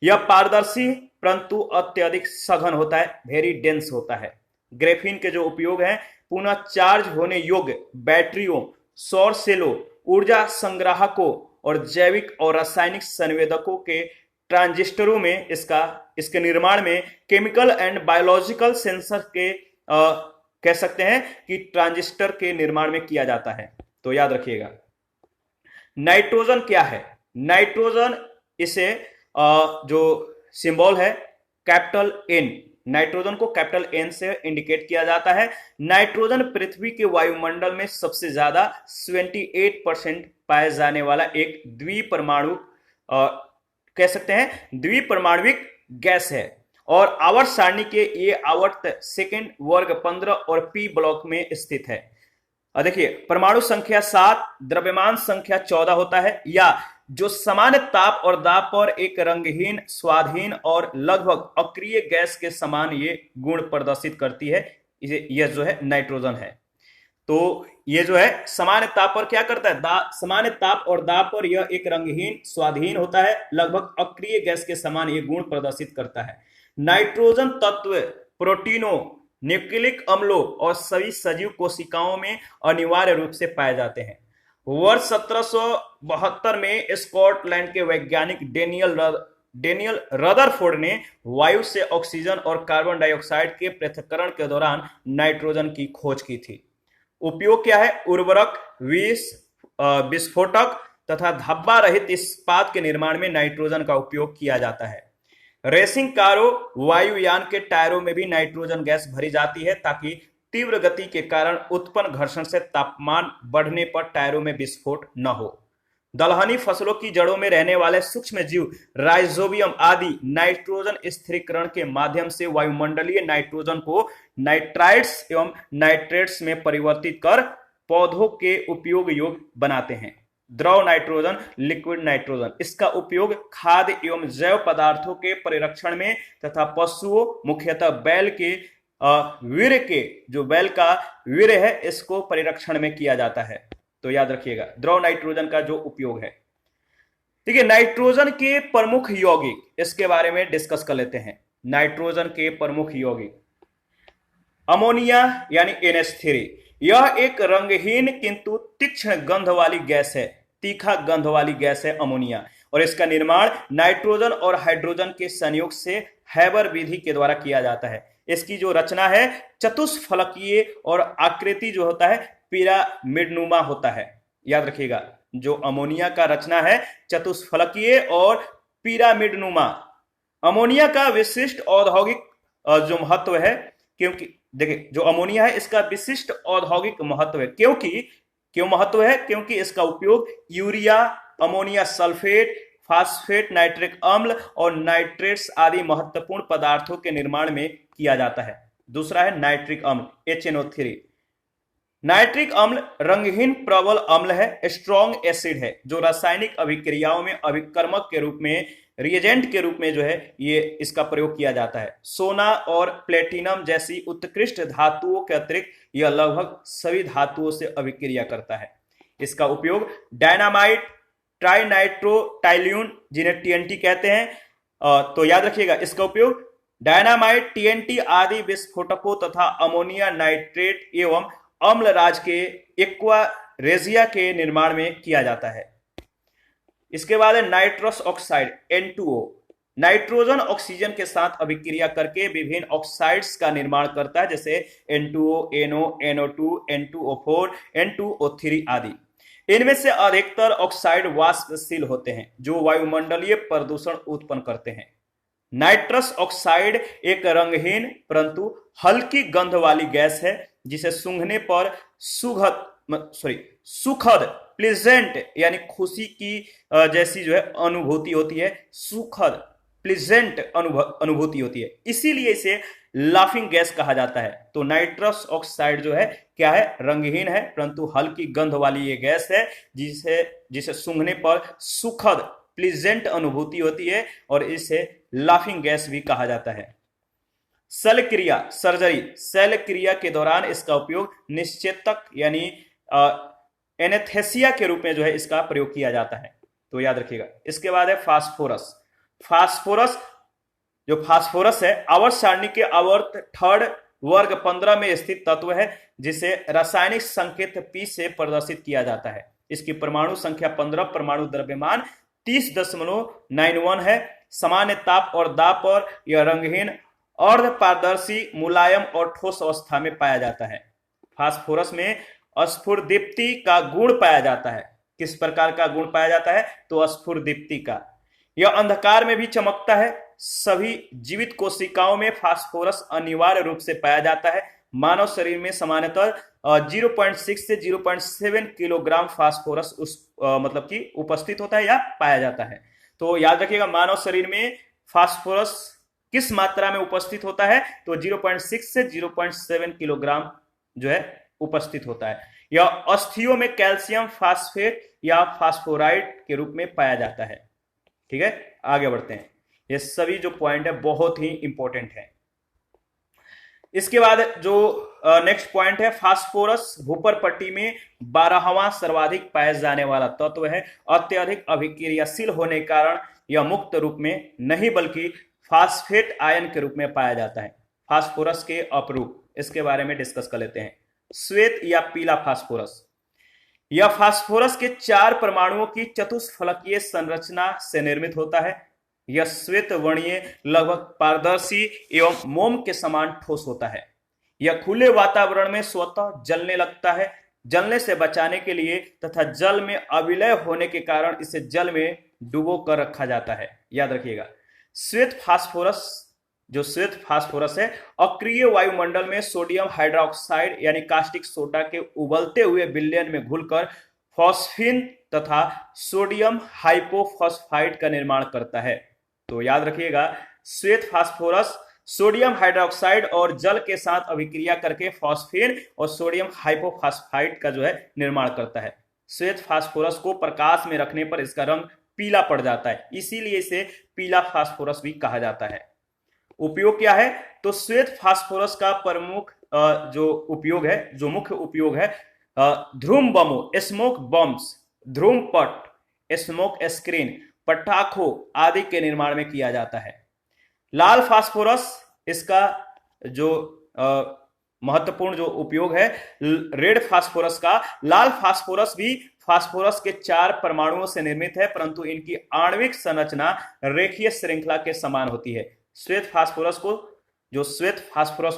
यह पारदर्शी परंतु अत्यधिक सघन होता है, वेरी डेंस होता है। ग्रेफिन के जो उपयोग हैं, पुनः चार्ज होने योग्य बैटरियों, सौर सेलों, ऊर्जा संग्राहकों और जैविक और रासायनिक संवेदकों के ट्रांजिस्टरों में इसके निर्माण में केमिकल एंड बायोलॉजिकल सेंसर के कह सकते हैं कि ट्रांजिस्टर के निर्माण में किया जाता है। तो याद रखिएगा। नाइट्रोजन क्या है? नाइट्रोजन इसे जो सिंबल है कैपिटल एन, नाइट्रोजन को कैपिटल एन से इंडिकेट किया जाता है। नाइट्रोजन पृथ्वी के वायुमंडल में सबसे ज्यादा 78% पाए जाने वाला एक द्विपरमाणु कह सकते हैं द्विपरमाणुविक गैस है और आवर्त सारणी के ये आवर्त सेकेंड वर्ग 15 और पी ब्लॉक में स्थित है। देखिए परमाणु संख्या 7, द्रव्यमान संख्या 14 होता है, या जो समान ताप और दाब पर एक रंगहीन, स्वादहीन और लगभग अक्रिय गैस के समान ये गुण प्रदर्शित करती है। यह जो है नाइट्रोजन है। तो ये जो है समान ताप पर क्या करता है? समान ताप और दाब पर यह एक रंगहीन, स्वादहीन होता है, लगभग अक्रिय गैस के समान ये गुण प्रदर्शित करता है। नाइट्रोजन तत्व प्रोटीनों, न्यूक्लिक अम्लों और सभी सजीव कोशिकाओं में अनिवार्य रूप से पाए जाते हैं। वर्ष 1772 में स्कॉटलैंड के वैज्ञानिक डेनियल रदरफोर्ड ने वायु से ऑक्सीजन और कार्बन डाइऑक्साइड के पृथक्करण के दौरान नाइट्रोजन की खोज की थी। उपयोग क्या है? उर्वरक, विस्फोटक तथा धब्बा रहित इस्पात के निर्माण में नाइट्रोजन का उपयोग किया जाता है। रेसिंग कारों, वायुयान के टायरों में भी नाइट्रोजन गैस भरी जाती है ताकि तीव्र गति के कारण उत्पन्न घर्षण से तापमान बढ़ने पर टायरों में विस्फोट न हो। दलहनी फसलों की जड़ों में रहने वाले सूक्ष्म जीव राइजोबियम आदि नाइट्रोजन स्थिरीकरण के माध्यम से वायुमंडलीय नाइट्रोजन को नाइट्राइट्स एवं नाइट्रेट्स में परिवर्तित कर पौधों के उपयोग योग्य बनाते हैं। द्रव नाइट्रोजन, लिक्विड नाइट्रोजन, इसका उपयोग खाद्य एवं जैव पदार्थों के परिरक्षण में तथा पशुओं, मुख्यतः बैल के बैल का वीर्य है, इसको परिरक्षण में किया जाता है। तो याद रखिएगा द्रव नाइट्रोजन का जो उपयोग है। ठीक है, नाइट्रोजन के प्रमुख यौगिक, इसके बारे में डिस्कस कर लेते हैं। नाइट्रोजन के प्रमुख यौगिक, अमोनिया यानी NH3, यह एक रंगहीन किंतु तीक्ष्ण गंध वाली गैस है, तीखा गंध वाली गैस है अमोनिया, और इसका निर्माण नाइट्रोजन और हाइड्रोजन के संयोग से हैबर विधि के द्वारा किया जाता है। इसकी जो रचना है चतुष्फलकीय और आकृति जो होता है पिरामिडनुमा होता है। याद रखिएगा, जो अमोनिया का रचना है चतुष्फलकीय और पिरामिडनुमा। अमोनिया का विशिष्ट औद्योगिक जो महत्व है, क्योंकि देखिए जो अमोनिया है इसका विशिष्ट औद्योगिक महत्व है। क्यों महत्व है? क्योंकि इसका उपयोग urea, ammonia sulphate, phosphate, nitric अम्ल और नाइट्रेट्स आदि महत्वपूर्ण पदार्थों के निर्माण में किया जाता है। दूसरा है नाइट्रिक अम्ल HNO3। नाइट्रिक अम्ल रंगहीन प्रबल अम्ल है, स्ट्रॉन्ग एसिड है, जो रासायनिक अभिक्रियाओं में अभिकर्मक के रूप में, रिएजेंट के रूप में जो है ये इसका प्रयोग किया जाता है। सोना और प्लेटिनम जैसी उत्कृष्ट धातुओं के अतिरिक्त यह लगभग सभी धातुओं से अभिक्रिया करता है। इसका उपयोग डायनामाइट, ट्राइनाइट्रोटाइल्यून जिन्हें TNT कहते हैं, तो याद रखिएगा इसका उपयोग डायनामाइट, TNT आदि विस्फोटकों तथा अमोनिया नाइट्रेट एवं अम्लराज के एक्वा के निर्माण में किया जाता है। इसके बाद है nitrous oxide N2O। Nitrogen oxygen के साथ अभिक्रिया करके विभिन्न ऑक्साइड्स का निर्माण करता है, जैसे N2O, NO, NO2, N2O4, N2O3 आदि। इनमें से अधिकतर ऑक्साइड वाष्पशील होते हैं जो वायुमंडलीय प्रदूषण उत्पन्न करते हैं। नाइट्रस ऑक्साइड एक रंगहीन परंतु हल्की गंध वाली गैस है जिसे सूंघने पर सुखद प्लीजेंट यानी खुशी की जैसी जो है अनुभूति होती है, सुखद प्लीजेंट अनुभूति होती है, इसीलिए इसे लाफिंग गैस कहा जाता है। तो नाइट्रस ऑक्साइड जो है क्या है, रंगहीन है परंतु हल्की गंध वाली ये गैस है जिसे सूंघने पर सुखद प्लीजेंट अनुभूति होती है और इसे लाफिंग गैस भी कहा जाता है। शल्यक्रिया सर्जरी, शल्यक्रिया के दौरान इसका उपयोग निश्चेतक यानी एनेस्थेसिया के रूप में जो है इसका प्रयोग किया जाता है, तो याद रखिएगा। इसके बाद है फास्फोरस। फास्फोरस है आवर्त सारणी के आवर्त थर्ड वर्ग 15 में स्थित तत्व है जिसे रासायनिक संकेत P से प्रदर्शित किया जाता है। इसकी परमाणु संख्या 15, परमाणु द्रव्यमान 30.91 है। सामान्य ताप और दाब पर यह रंगहीन अर्ध पारदर्शी मुलायम और ठोस अवस्था में पाया जाता है। फास्फोरस में स्फुरदीप्ति का गुण पाया जाता है। किस प्रकार का गुण पाया जाता है, तो स्फुरदीप्ति का। यह अंधकार में भी चमकता है। सभी जीवित कोशिकाओं में फास्फोरस अनिवार्य रूप से पाया जाता है। मानव शरीर में सामान्यतः 0.6 से 0.7 किलोग्राम फास्फोरस मतलब कि उपस्थित होता है या पाया जाता है। तो याद रखिएगा, मानव शरीर में फास्फोरस किस मात्रा में उपस्थित होता है, तो 0.6 से 0.7 किलोग्राम जो है उपस्थित होता है। यह अस्थियों में कैल्शियम फास्फेट या फास्फोराइड के रूप में पाया जाता है। ठीक है, आगे बढ़ते हैं। ये सभी जो पॉइंट है बहुत ही इंपॉर्टेंट है। इसके बाद जो नेक्स्ट पॉइंट है, फास्फोरस भूपर पट्टी में 12वां सर्वाधिक पाया जाने वाला तत्व है। अत्यधिक अभिक्रियाशील होने के कारण यह मुक्त रूप में नहीं बल्कि फास्फेट आयन के रूप में पाया जाता है। फास्फोरस के अपरूप, इसके बारे में डिस्कस कर लेते हैं। श्वेत या पीला फास्फोरस, यह फास्फोरस के 4 परमाणुओं की चतुष्फलकीय संरचना से निर्मित होता है। यह श्वेत वर्णीय लगभग पारदर्शी एवं मोम के समान ठोस होता है। यह खुले वातावरण में स्वतः जलने लगता है। जलने से बचाने के लिए तथा जल में अविलय होने के कारण इसे जल में डुबो कर रखा जाता है। याद रखिएगा, श्वेत फास्फोरस है अक्रिय वायुमंडल में सोडियम हाइड्रोक्साइड यानी कास्टिक सोडा के उबलते हुए विलयन में घुलकर फॉस्फिन तथा सोडियम हाइपोफॉस्फाइड का निर्माण करता है। तो याद रखिएगा, श्वेत फास्फोरस सोडियम हाइड्रोक्साइड और जल के साथ अभिक्रिया करके फॉस्फिन और सोडियम हाइपोफॉस्फाइड का जो है निर्माण करता है। श्वेत फास्फोरस को प्रकाश में रखने पर इसका रंग पीला पड़ जाता है, इसीलिए इसे पीला फास्फोरस भी कहा जाता है। उपयोग क्या है, तो श्वेत फास्फोरस का प्रमुख जो मुख्य उपयोग है, ध्रुम बमों स्मोक बम्स, ध्रुम पट, स्मोक स्क्रीन, पटाखों आदि के निर्माण में किया जाता है। लाल फास्फोरस, इसका जो महत्वपूर्ण जो उपयोग है रेड फास्फोरस का। लाल फास्फोरस भी फास्फोरस के 4 परमाणुओं से निर्मित है परंतु इनकी आणविक संरचना रेखीय श्रृंखला के समान होती है। श्वेत फास्फोरस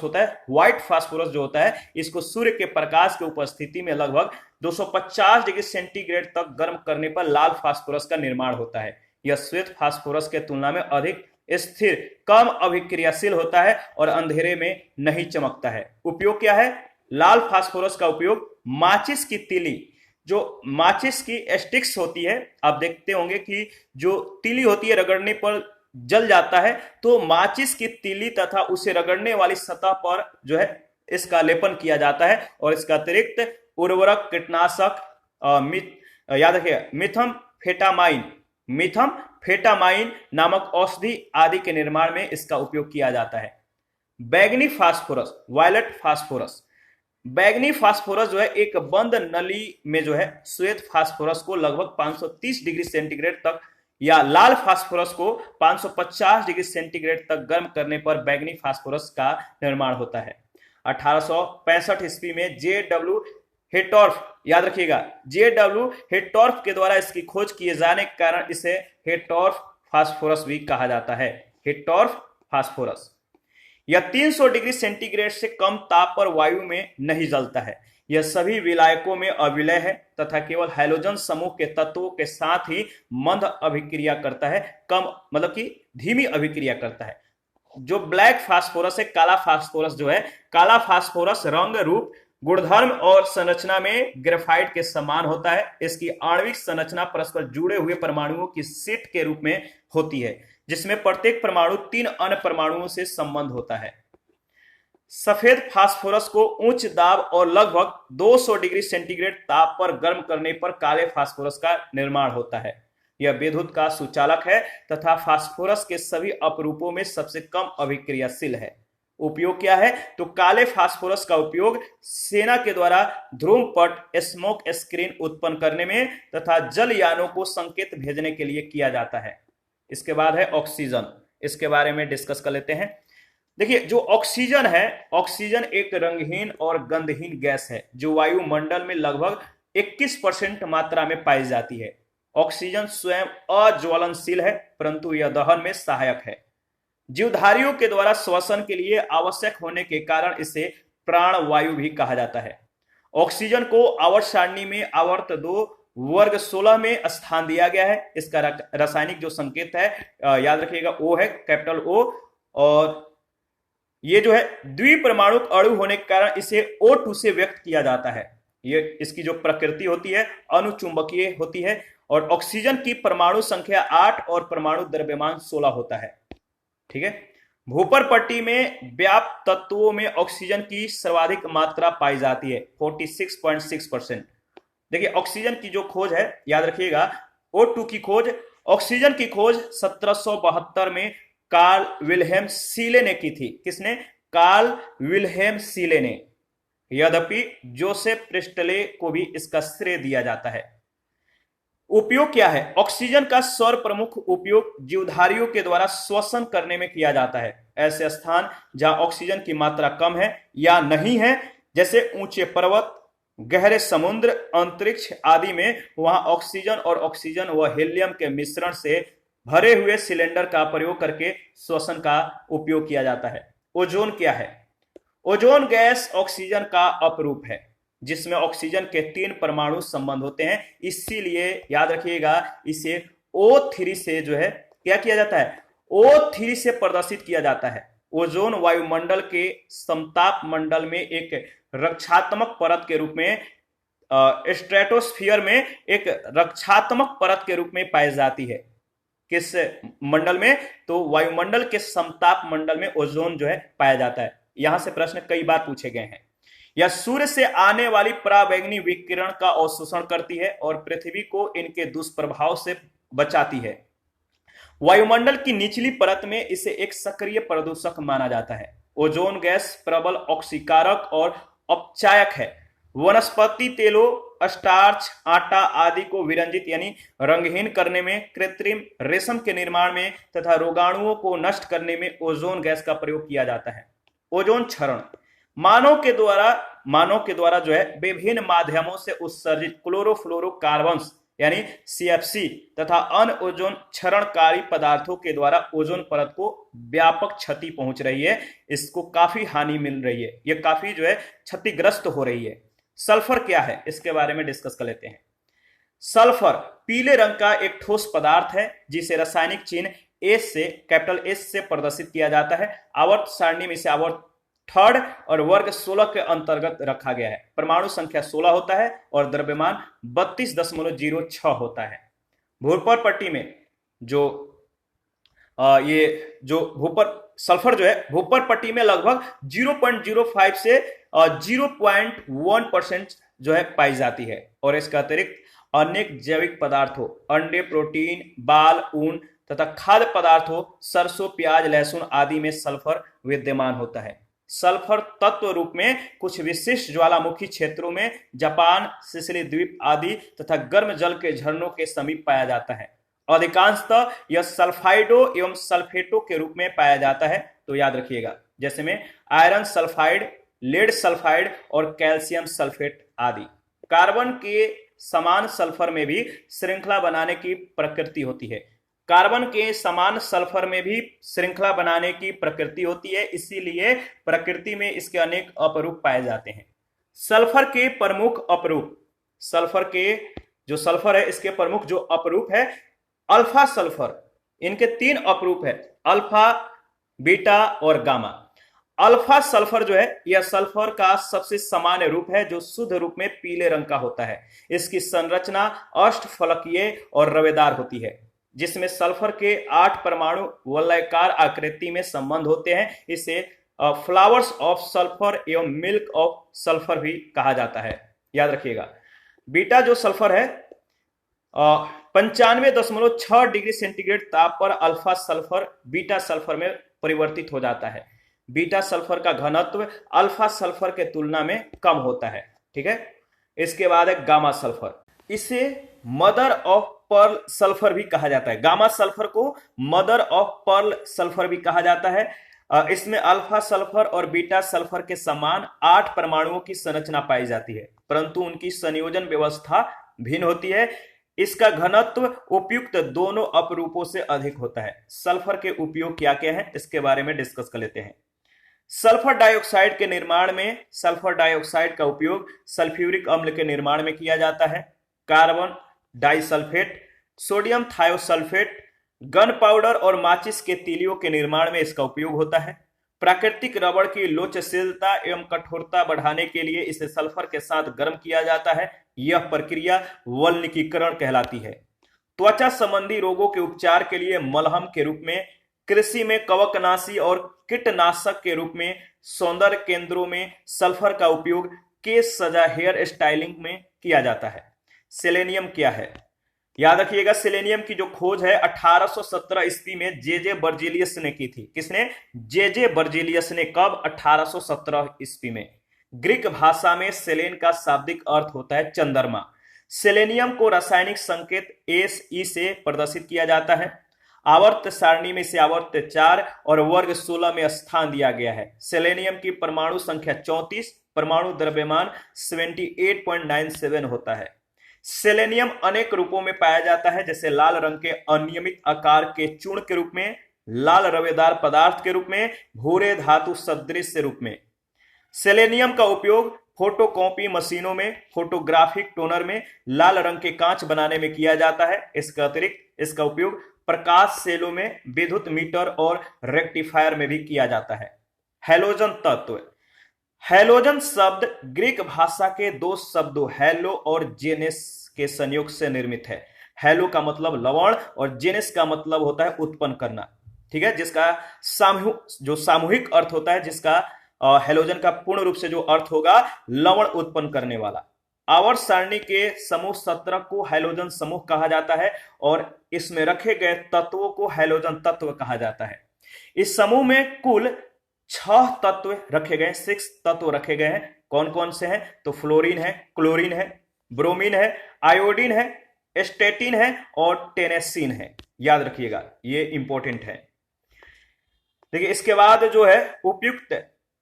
होता है, व्हाइट फास्फोरस जो होता है, इसको सूर्य के प्रकाश की उपस्थिति में लगभग 250 डिग्री सेंटीग्रेड तक गर्म करने पर लाल फास्फोरस का निर्माण होता है। यह श्वेत फास्फोरस के तुलना में अधिक स्थिर, कम अभिक्रियाशील होता है और अंधेरे में नहीं चमकता है। उपयोग क्या है, लाल फास्फोरस का उपयोग माचिस की तीली, जो माचिस की स्टिक्स होती है, आप देखते होंगे कि जो तीली होती है रगड़ने पर जल जाता है, तो माचिस की तीली तथा उसे रगड़ने वाली सतह पर जो है इसका लेपन किया जाता है और इसका अतिरिक्त उर्वरक, कीटनाशक, याद रखिए मिथामफेटामाइन नामक औषधि आदि के निर्माण में इसका उपयोग किया जाता है। बैगनी फास्फोरस, वायलेट फास्फोरस, बैगनी फास्फोरस जो है एक बंद नली में जो है श्वेत फास्फोरस को लगभग 530 डिग्री सेंटीग्रेड तक या लाल फास्फोरस को 550 डिग्री सेंटीग्रेड तक गर्म करने पर बैगनी फास्फोरस का निर्माण होता है। 1865 ईस्वी में J.W. हेटॉर्फ, याद रखिएगा, J.W. हेटॉर्फ के द्वारा इसकी खोज किए जाने के कारण इसे हेटॉर्फ फास्फोरस भी कहा जाता है। हेटॉर्फ फास्फोरस, यह 300 डिग्री सेंटीग्रेड से कम ताप पर वायु में नहीं जलता है। यह सभी विलायकों में अविलय है तथा केवल हैलोजन समूह के तत्वों के साथ ही मंद अभिक्रिया करता है, कम मतलब कि धीमी अभिक्रिया करता है। जो ब्लैक फास्फोरस है, काला फास्फोरस जो है, काला फास्फोरस रंग, रूप, गुणधर्म और संरचना में ग्रेफाइट के समान होता है। इसकी आणविक संरचना परस्पर जुड़े हुए परमाणुओं की सेट के रूप में होती है, जिसमें प्रत्येक परमाणु 3 अन्य परमाणुओं से संबंध होता है। सफेद फास्फोरस को उच्च दाब और लगभग 200 डिग्री सेंटीग्रेड ताप पर गर्म करने पर काले फास्फोरस का निर्माण होता है। यह विद्युत का सुचालक है तथा फास्फोरस के सभी अपरूपों में सबसे कम अभिक्रियाशील है। उपयोग क्या है? तो काले फास्फोरस का उपयोग सेना के द्वारा ध्रुवपट स्मोक स्क्रीन उत्पन्न करने में तथा जलयानों को संकेत भेजने के लिए किया जाता है। इसके बाद है ऑक्सीजन। इसके बारे में डिस्कस कर लेते हैं। देखिए, जो ऑक्सीजन है, ऑक्सीजन एक रंगहीन और गंधहीन गैस है जो वायुमंडल में लगभग 21% मात्रा में पाई जाती है। ऑक्सीजन स्वयं अज्वलनशील है, परंतु यह दहन में सहायक है। जीवधारियों के द्वारा श्वसन के लिए आवश्यक होने के कारण इसे प्राणवायु भी कहा जाता है। ऑक्सीजन को आवर्त सारणी में आवर्त 2 वर्ग 16 में स्थान दिया गया है। इसका रासायनिक जो संकेत है, याद रखिएगा, O है, कैपिटल O। और ये जो है द्विपरमाणु अणु होने के कारण इसे O2 से व्यक्त किया जाता है। ये इसकी जो प्रकृति होती है अनुचुंबकीय होती है। और ऑक्सीजन की परमाणु संख्या 8 और परमाणु द्रव्यमान 16 होता है। ठीक है। भूपर पट्टी में व्याप्त तत्वों में ऑक्सीजन की सर्वाधिक मात्रा पाई जाती है, 46.6%। देखिए, ऑक्सीजन की जो खोज है, याद रखिएगा, O2 की खोज, ऑक्सीजन की खोज 1772 में कार्ल विल्हेम सीले ने की थी। किसने? कार्ल विल्हेम सीले ने। यद्यपि जोसेफ प्रिस्टले को भी इसका श्रेय दिया जाता है। उपयोग क्या है? ऑक्सीजन का सर्वप्रमुख उपयोग जीवधारियों के द्वारा श्वसन करने में किया जाता है। ऐसे स्थान जहां ऑक्सीजन की मात्रा कम है या नहीं है, जैसे ऊंचे पर्वत, गहरे समुद्र, अंतरिक्ष आदि में, वहां ऑक्सीजन और ऑक्सीजन व हीलियम के मिश्रण से भरे हुए सिलेंडर का प्रयोग करके श्वसन का उपयोग किया जाता है। ओजोन क्या है? ओजोन गैस ऑक्सीजन का अपरूप है, जिसमें ऑक्सीजन के 3 परमाणु संबंध होते हैं। इसीलिए याद रखिएगा, इसे O3 से जो है क्या किया जाता है? O3 से प्रदर्शित किया जाता है। ओजोन वायुमंडल के समताप मंडल में एक रक्षात्मक परत के रूप में, स्ट्रेटोस्फीयर में एक रक्षात्मक परत के रूप में पाई जाती है। किस मंडल में? तो वायुमंडल के समताप मंडल में ओजोन जो है पाया जाता है। यहां से प्रश्न कई बार पूछे गए हैं। यह सूर्य से आने वाली पराबैंगनी विकिरण का अवशोषण करती है और पृथ्वी को इनके दुष्प्रभाव से बचाती है। वायुमंडल की निचली परत में इसे एक सक्रिय प्रदूषक माना जाता है। ओजोन गैस प्रबल ऑक्सीकारक और अपचायक है। वनस्पति तेलों, स्टार्च, आटा आदि को विरंजित यानी रंगहीन करने में, कृत्रिम रेशम के निर्माण में तथा रोगाणुओं को नष्ट करने में ओजोन गैस का प्रयोग किया जाता है। ओजोन क्षरण मानव के द्वारा जो है विभिन्न माध्यमों से उत्सर्जित क्लोरोफ्लोरोकार्बन्स यानी CFC तथा अन्य ओजोन क्षरणकारी पदार्थों के द्वारा ओजोन परत को व्यापक क्षति पहुंच रही है। इसको काफी हानि मिल रही है, ये काफी जो है क्षतिग्रस्त हो रही है। सल्फर क्या है? इसके बारे में डिस्कस कर लेते हैं। सल्फर पीले रंग का एक ठोस पदार्थ है, जिसे रासायनिक चिन्ह S से, कैपिटल S से प्रदर्शित किया जाता है। आवर्त सारणी में इसे आवर्त 3rd और वर्ग 16 के अंतर्गत रखा गया है। परमाणु संख्या 16 होता है और द्रव्यमान 32.06 होता है। भूपर पट्टी में सल्फर जो है भूपर पट्टी में लगभग 0.05 से 0.1% जो है पाई जाती है। और इसका अतिरिक्त अनेक जैविक पदार्थों, अंडे, प्रोटीन, बाल, ऊन तथा खाद्य पदार्थों, सरसों, प्याज, लहसुन आदि में सल्फर विद्यमान होता है। सल्फर तत्व रूप में कुछ विशिष्ट ज्वालामुखी क्षेत्रों में, जापान, सिसिली द्वीप आदि तथा गर्म जल के झरनों के समीप पाया जाता है। अधिकांशतः यह सल्फाइडो एवं सल्फेटो के रूप में पाया जाता है। तो याद रखिएगा, जैसे में आयरन सल्फाइड, लेड सल्फाइड और कैल्शियम सल्फेट आदि। कार्बन के समान सल्फर में भी श्रृंखला बनाने की प्रकृति होती है। कार्बन के समान सल्फर में भी श्रृंखला बनाने की प्रकृति होती है, इसीलिए प्रकृति में इसके अनेक अपरूप पाए जाते हैं। सल्फर के प्रमुख अपरूप, सल्फर के जो सल्फर है इसके प्रमुख जो अपरूप है अल्फा सल्फर। इनके 3 अपरूप है, अल्फा, बीटा और गामा। अल्फा सल्फर जो है यह सल्फर का सबसे सामान्य रूप है जो शुद्ध रूप में पीले रंग का होता है। इसकी संरचना अष्टफलकीय और रवेदार होती है, जिसमें सल्फर के 8 परमाणु वलयाकार आकृति में संबंध होते हैं। इसे फ्लावर्स ऑफ सल्फर एवं मिल्क ऑफ सल्फर भी कहा जाता है, याद रखिएगा। बीटा जो सल्फर है 95.6 डिग्री सेंटीग्रेड ताप पर अल्फा सल्फर बीटा सल्फर में परिवर्तित हो जाता है। बीटा सल्फर का घनत्व अल्फा सल्फर के तुलना में कम होता है, ठीक है। इसके बाद है गामा सल्फर, इसे मदर ऑफ पर्ल सल्फर भी कहा जाता है। गामा सल्फर को मदर ऑफ पर्ल सल्फर भी कहा जाता है। इसमें अल्फा सल्फर और बीटा सल्फर के समान 8 परमाणुओं की संरचना पाई जाती है, परंतु उनकी संयोजन व्यवस्था भिन्न होती है। इसका घनत्व उपयुक्त दोनों अपरूपों से अधिक होता है। सल्फर के उपयोग क्या क्या हैं इसके बारे में डिस्कस कर लेते हैं। सल्फर डाइऑक्साइड के निर्माण में सल्फर डाइऑक्साइड का उपयोग सल्फ्यूरिक अम्ल के निर्माण में किया जाता है। Carbon disulphate, sodium thiosulphate, gun powder और माचिस के तीलियों के निर्माण में इसका उपयोग होता है। प्राकृतिक रबड़ की लोचशीलता एवं कठोरता बढ़ाने के लिए इसे सल्फर के साथ गर्म किया जाता है। यह प्रक्रिया वल्कनीकरण कहलाती है। त्वचा संबंधी रोगों के उपचार के लिए मलहम के रूप में, कृषि में कवकनाशी और कीटनाशक के रूप में, सौंदर्य केंद्रों में सल्फर का उपयोग केश सजा हेयर स्टाइलिंग में किया जाता है। सेलेनियम क्या है, याद रखिएगा। सेलेनियम की जो खोज है 1817 ईस्वी में जे बर्जीलियस ने की थी। किसने? जे बर्जीलियस ने। कब? 1817 ईस्वी में। ग्रीक भाषा में सेलेन का शाब्दिक अर्थ होता है चंद्रमा। सेलेनियम को रासायनिक संकेत SE से प्रदर्शित किया जाता है। आवर्त सारणी में इसे आवर्त 4 और वर्ग 16 में स्थान दिया गया है। सेलेनियम की परमाणु संख्या 34, परमाणु द्रव्यमान 78.97 होता है। सेलेनियम अनेक रूपों में पाया जाता है, जैसे लाल रंग के अनियमित आकार के चूर्ण के रूप में, लाल रवेदार पदार्थ के रूप में, भूरे धातु सदृश रूप में। सेलेनियम का उपयोग फोटोकॉपी मशीनों में, फोटोग्राफिक टोनर में, लाल रंग के कांच बनाने में किया जाता है। इसके अतिरिक्त इसका उपयोग प्रकाश सेलों में, विद्युत मीटर और रेक्टिफायर में भी किया जाता है। हैलोजन तत्व। हैलोजन शब्द ग्रीक भाषा के 2 शब्दों हैलो और जेनेस के संयोग से निर्मित है। हैलो का मतलब लवण और जेनेस का मतलब होता है उत्पन्न करना, ठीक है, जिसका सामूहिक अर्थ होता है, जिसका हैलोजन का पूर्ण रूप से जो अर्थ होगा लवण उत्पन्न करने वाला। आवर्त सारणी के समूह 17 को हैलोजन समूह कहा जाता है और इसमें रखे गए तत्वों को हैलोजन तत्व कहा जाता है। इस समूह में कुल 6 तत्व रखे गए, 6 तत्व रखे गए हैं। कौन कौन से हैं? तो फ्लोरीन है, क्लोरीन है, ब्रोमीन है, आयोडीन है, एस्टेटिन है और टेनेसिन है। याद रखिएगा, ये इंपॉर्टेंट है। देखिए इसके बाद जो है उपयुक्त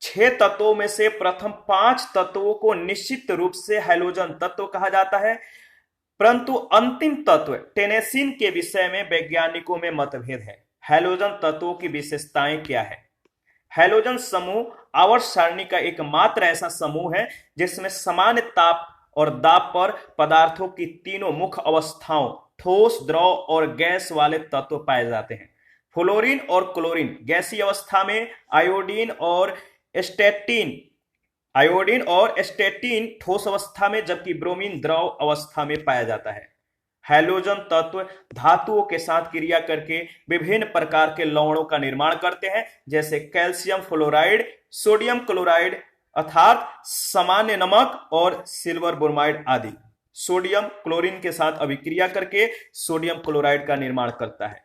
6 तत्वों में से प्रथम 5 तत्वों को निश्चित रूप से हैलोजन तत्व कहा जाता है, परंतु अंतिम तत्व टेनेसिन के विषय में वैज्ञानिकों में मतभेद है। हैलोजन तत्वों की विशेषताएं क्या है? हैलोजन समूह आवर्त सारणी का एकमात्र ऐसा समूह है जिसमें सामान्य ताप और दाब पर पदार्थों की तीनों मुख्य अवस्थाओं ठोस, द्रव और गैस वाले तत्व पाए जाते हैं। फ्लोरीन और क्लोरीन गैसीय अवस्था में, आयोडीन और एस्टेटिन ठोस अवस्था में, जबकि ब्रोमीन द्रव अवस्था में पाया जाता है। हैलोजन तत्व धातुओं के साथ क्रिया करके विभिन्न प्रकार के लवणों का निर्माण करते हैं, जैसे कैल्शियम फ्लोराइड, सोडियम क्लोराइड अर्थात सामान्य नमक और सिल्वर ब्रोमाइड आदि। सोडियम क्लोरीन के साथ अभिक्रिया करके सोडियम क्लोराइड का निर्माण करता है।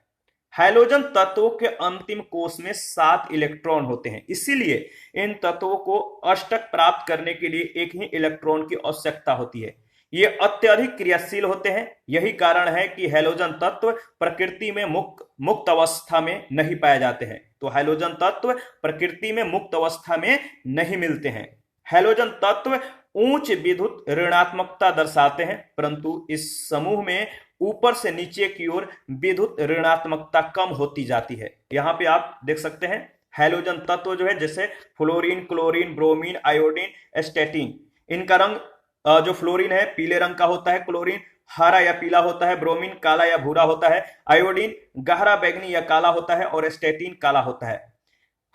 हैलोजन तत्वों के अंतिम कोष में 7 इलेक्ट्रॉन होते हैं, इसीलिए इन तत्वों को अष्टक प्राप्त करने के लिए एक ही इलेक्ट्रॉन की आवश्यकता होती है। ये अत्यधिक क्रियाशील होते हैं। यही कारण है कि हैलोजन तत्व प्रकृति में मुक्त अवस्था में नहीं पाए जाते हैं। तो हैलोजन तत्व प्रकृति में मुक्त अवस्था में नहीं मिलते हैं। हैलोजन तत्व उच्च विद्युत ऋणात्मकता दर्शाते हैं, परंतु इस समूह में ऊपर से नीचे की ओर विद्युत ऋणात्मकता कम होती जाती है। यहां पे आप देख सकते हैं हैलोजन तत्व जो है, जैसे फ्लोरीन, क्लोरीन, ब्रोमीन, आयोडीन, एस्टेटिन, इनका रंग जो फ्लोरीन है पीले रंग का होता है, क्लोरीन हरा या पीला होता है, ब्रोमीन काला या भूरा होता है, आयोडीन गहरा बैंगनी या काला होता है और स्टेटिन काला होता है।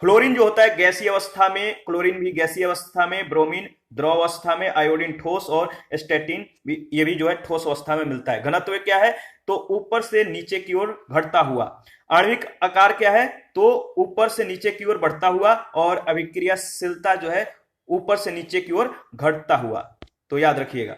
फ्लोरीन जो होता है गैसीय अवस्था में, क्लोरीन भी गैसीय अवस्था में, ब्रोमीन द्रव अवस्था में, आयोडीन ठोस और स्टेटिन ये भी जो है ठोस अवस्था में मिलता है। घनत्व क्या है तो ऊपर से नीचे की ओर घटता हुआ। आणविक आकार क्या है तो ऊपर से नीचे की ओर बढ़ता हुआ और अभिक्रियाशीलता जो है ऊपर से नीचे की ओर घटता हुआ। तो याद रखिएगा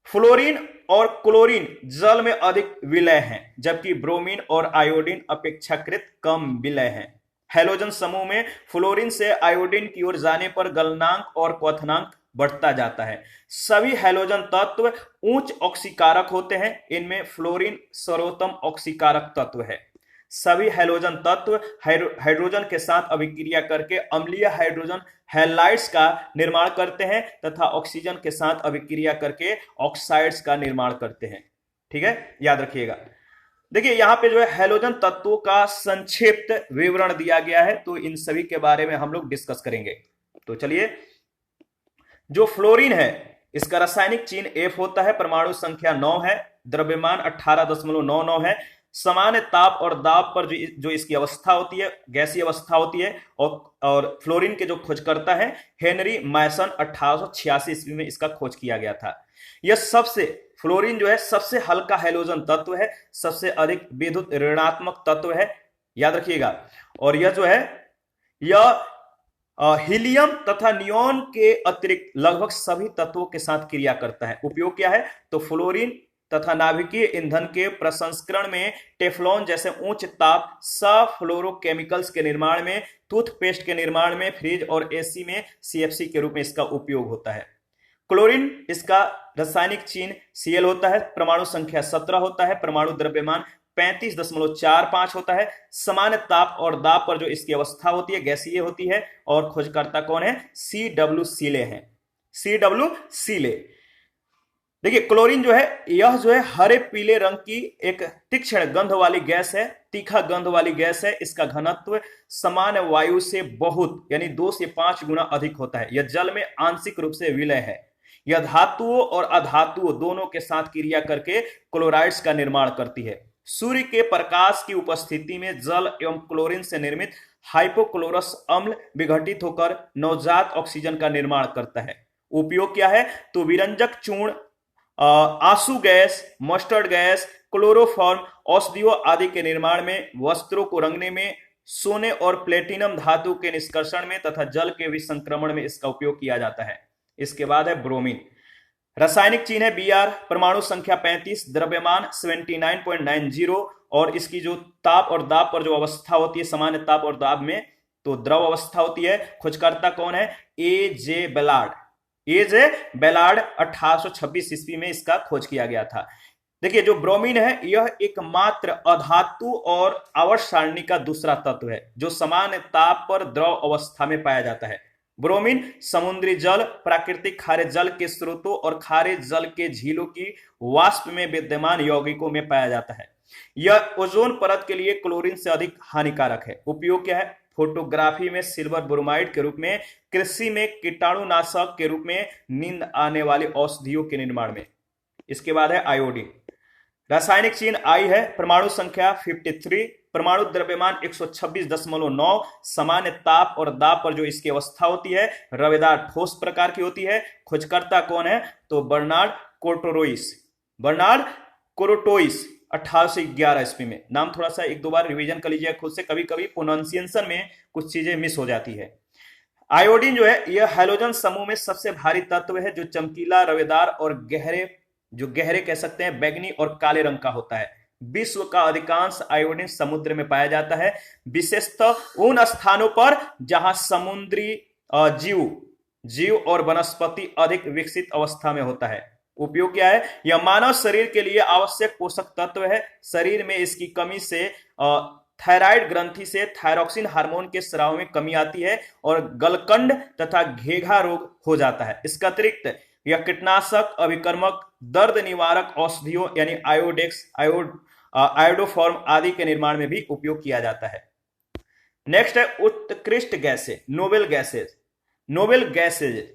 फ्लोरीन और क्लोरीन जल में अधिक विलय हैं, जबकि ब्रोमीन और आयोडीन अपेक्षाकृत कम विलय हैं। हैलोजन समूह में फ्लोरीन से आयोडीन की ओर जाने पर गलनांक और क्वथनांक बढ़ता जाता है। सभी हैलोजन तत्व उच्च ऑक्सीकारक होते हैं। इनमें फ्लोरीन सर्वोत्तम ऑक्सीकारक तत्व है। सभी हैलोजन तत्व हाइड्रोजन के साथ अभिक्रिया करके अम्लीय हाइड्रोजन हैलाइड्स का निर्माण करते हैं तथा ऑक्सीजन के साथ अभिक्रिया करके ऑक्साइड्स का निर्माण करते हैं। ठीक है, याद रखिएगा। देखिए यहां पे जो है हैलोजन तत्वों का संक्षिप्त विवरण दिया गया है, तो इन सभी के बारे में हम लोग डिस्कस करेंगे। तो चलिए, जो फ्लोरीन है इसका रासायनिक चिन्ह F होता है, परमाणु संख्या 9 है, द्रव्यमान 18.99 है। सामान्य ताप और दाब पर जो इसकी अवस्था होती है गैसीय अवस्था होती है। और फ्लोरीन के जो खोजकर्ता है हेनरी मैसन 1886 ईस्वी में इसका खोज किया गया था। यह फ्लोरीन जो है सबसे हल्का हैलोजन तत्व है, सबसे अधिक विद्युत ऋणात्मक तत्व है, याद रखिएगा। और यह जो है यह हीलियम तथा नियोन के अतिरिक्त लगभग सभी तत्वों के साथ क्रिया करता है। उपयोग क्या है तो फ्लोरीन तथा नाभिकीय ईंधन के प्रसंस्करण में, टेफ्लॉन जैसे उच्च ताप सफ्लोरोकेमिकल्स के निर्माण में, टूथपेस्ट के निर्माण में, फ्रिज और एसी में सीएफसी के रूप में इसका उपयोग होता है। क्लोरीन इसका रासायनिक चिन्ह Cl होता है, परमाणु संख्या 17 होता है, परमाणु द्रव्यमान 35.45 होता है। सामान्य ताप और दाब पर जो इसकी अवस्था होती है गैसीय होती है। और खोजकर्ता कौन है C.W. सीले हैं, C.W. सीले। देखिए क्लोरीन जो है यह जो है हरे पीले रंग की एक तीक्ष्ण गंध वाली गैस है, तीखा गंध वाली गैस है। इसका घनत्व सामान्य वायु से बहुत यानी 2 से 5 गुना अधिक होता है। यह जल में आंशिक रूप से विलय है। यह धातुओं और अधातुओं दोनों के साथ क्रिया करके क्लोराइड्स का निर्माण करती है। सूर्य के प्रकाश की उपस्थिति में जल एवं क्लोरीन से निर्मित हाइपोक्लोरस अम्ल विघटित होकर नवजात ऑक्सीजन का निर्माण करता है। उपयोग क्या है तो विरंजक चूर्ण, आंसू गैस, मस्टर्ड गैस, क्लोरोफॉर्म, औषधियों आदि के निर्माण में, वस्त्रों को रंगने में, सोने और प्लेटिनम धातु के निष्कर्षण में तथा जल के विसंक्रमण में इसका उपयोग किया जाता है। इसके बाद है ब्रोमीन। रासायनिक चिन्ह है Br, परमाणु संख्या 35, द्रव्यमान 79.90 और इसकी जो ताप और दाब पर जो अवस्था होती है सामान्य ताप और दाब में तो द्रव अवस्था होती है। खोजकर्ता कौन है A.J. बेलार्ड 1826 ईस्वी में इसका खोज किया गया था। देखिए जो ब्रोमीन है यह एकमात्र अधातु और आवर्त सारणी का दूसरा तत्व है जो सामान्य ताप पर द्रव अवस्था में पाया जाता है। ब्रोमीन समुद्री जल, प्राकृतिक खारे जल के स्रोतों और खारे जल के झीलों की वाष्प में विद्यमान यौगिकों में पाया जाता है। यह ओजोन परत के लिए क्लोरीन से अधिक हानिकारक है। उपयोग क्या है फोटोग्राफी में सिल्वर ब्रोमाइड के रूप में, कृषि में कीटाणुनाशक के रूप में, नींद आने वाली औषधियों के निर्माण में। इसके बाद है आयोडीन। रासायनिक चिन्ह I है, परमाणु संख्या 53, परमाणु द्रव्यमान 126.9, सामान्य ताप और दाब पर जो इसकी अवस्था होती है रवेदार ठोस प्रकार की होती है। खोजकर्ता कौन है तो बर्नार्ड कोरोटोइस 1811 ईस्वी में। नाम थोड़ा सा एक दो बार रिवीजन कर लीजिए खुद से, कभी कभी प्रोनाउंसिएशन में कुछ चीजें मिस हो जाती है। आयोडीन जो है यह हैलोजन समूह में सबसे भारी तत्व है जो चमकीला, रवेदार और गहरे कह सकते हैं बैगनी और काले रंग का होता है। विश्व का अधिकांश आयोडीन समुद्र में पाया जाता है, विशेषतः उन स्थानों पर जहां समुद्री जीव और वनस्पति अधिक विकसित अवस्था में होता है। उपयोग क्या है यह मानव शरीर के लिए आवश्यक पोषक तत्व है। शरीर में इसकी कमी से थायराइड ग्रंथि से थायरोक्सिन हार्मोन के स्राव में कमी आती है और गलकंड तथा घेघा रोग हो जाता है। इसका अतिरिक्त यह कीटनाशक, अभिकर्मक, दर्द निवारक औषधियों यानी आयोडोफॉर्म आदि के निर्माण में भी उपयोग किया जाता है। नेक्स्ट है उत्कृष्ट गैसें, नोबेल गैसेज।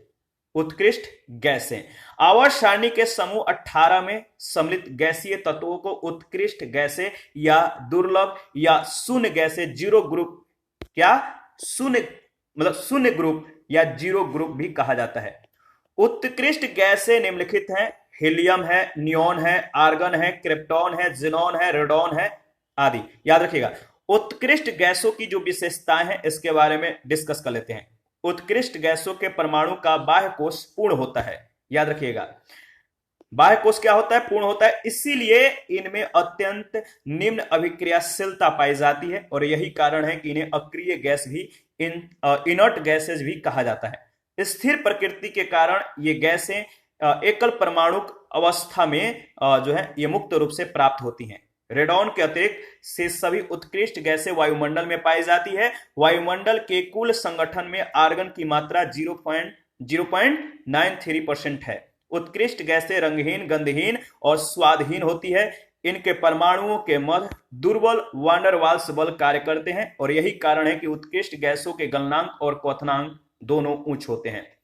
उत्कृष्ट गैसें। आवर्त सारणी के समूह 18 में सम्मिलित गैसीय तत्वों को उत्कृष्ट गैसें या दुर्लभ या शून्य गैसें, जीरो ग्रुप, क्या शून्य मतलब शून्य ग्रुप या जीरो ग्रुप भी कहा जाता है। उत्कृष्ट गैसें निम्नलिखित हैं, हीलियम है, नियोन है, आर्गन है, क्रिप्टॉन है, जिनॉन है, रेडॉन है आदि। याद रखिएगा, उत्कृष्ट गैसों की जो विशेषताएं हैं इसके बारे में डिस्कस कर लेते हैं। उत्कृष्ट गैसों के परमाणु का बाह्य कोश पूर्ण होता है। याद रखिएगा, बाह्य कोश क्या होता है? पूर्ण होता है। इसीलिए इनमें अत्यंत निम्न अभिक्रियाशीलता पाई जाती है और यही कारण है कि इन्हें अक्रिय गैस भी, इनर्ट गैसेज भी कहा जाता है। स्थिर प्रकृति के कारण ये गैसें एकल परमाणु अवस्था में जो है ये मुक्त रूप से प्राप्त होती हैं। रेडॉन के अतिरिक्त से सभी उत्कृष्ट गैसें वायुमंडल में पाई जाती है। वायुमंडल के कुल संगठन में आर्गन की मात्रा 0.93% है। उत्कृष्ट गैसें रंगहीन, गंधहीन और स्वादहीन होती है। इनके परमाणुओं के मध्य दुर्बल वांडर वाल्स बल कार्य करते हैं और यही कारण है कि उत्कृष्ट गैसों के गलनांक और क्वथनांक दोनों उच्च होते हैं।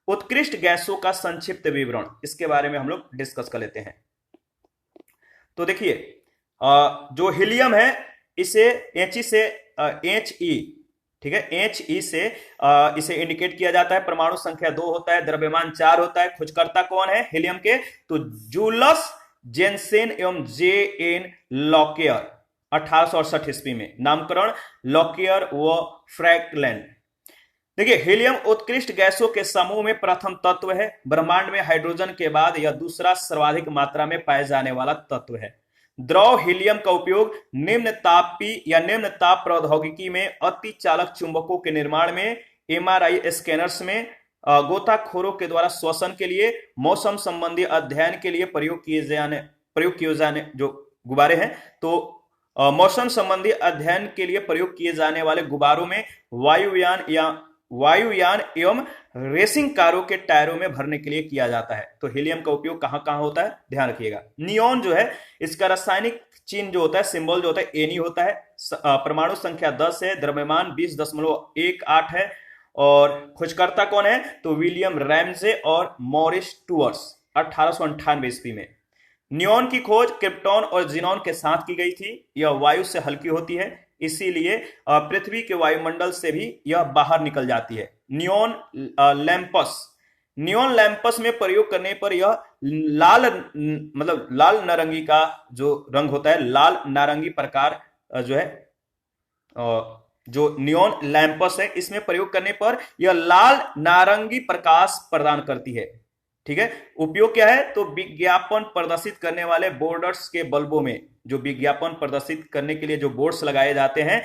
उत्कृष्ट गैसों का संक्षिप्त विवरण, इसके बारे में हम लोग डिस्कस कर लेते हैं। तो देखिए, जो हीलियम है इसे He से He, ठीक है, He से इसे इंडिकेट किया जाता है। परमाणु संख्या 2 होता है, द्रव्यमान 4 होता है। खोजकर्ता कौन है हीलियम के? तो जूलस जेनसेन एवं J.N. लॉकियर, 1868 ईस्वी में। नामकरण लॉकियर व फ्रैंकलैंड। देखिए, हीलियम उत्कृष्ट गैसों के समूह में प्रथम तत्व है। ब्रह्मांड में हाइड्रोजन के बाद यह दूसरा सर्वाधिक मात्रा में पाए जाने वाला तत्व है। द्रव हीलियम का उपयोग निम्न तापी या निम्न ताप प्रौद्योगिकी में, अति चालक चुंबकों के निर्माण में, MRI स्कैनर्स में, गोताखोरों के द्वारा श्वसन के लिए, मौसम संबंधी अध्ययन के लिए प्रयोग किए जाने जो गुब्बारे हैं, तो मौसम संबंधी अध्ययन के लिए प्रयोग किए जाने वाले गुब्बारों में, वायुयान एवं रेसिंग कारों के टायरों में भरने के लिए किया जाता है। तो हीलियम का उपयोग कहां कहां होता है, ध्यान रखिएगा। नियोन जो है इसका रासायनिक चिन्ह जो होता है, सिंबल जो होता है Ne होता है। परमाणु संख्या 10 है, द्रव्यमान 20.18 है और खोजकर्ता कौन है? तो विलियम रैमजे और मॉरिस टूअर्स, 1898 ईस्वी में। नियोन की खोज क्रिप्टॉन और जिनॉन के साथ की गई थी। यह वायु से हल्की होती है, इसीलिए पृथ्वी के वायुमंडल से भी यह बाहर निकल जाती है। नियोन लैंपस में प्रयोग करने पर यह लाल नारंगी का जो रंग होता है, लाल नारंगी प्रकार जो है, जो नियोन लैंपस है इसमें प्रयोग करने पर यह लाल नारंगी प्रकाश प्रदान करती है। ठीक है, उपयोग क्या है? तो विज्ञापन प्रदर्शित करने वाले बोर्डर्स के बल्बों में, जो विज्ञापन प्रदर्शित करने के लिए जो बोर्ड्स लगाए जाते हैं,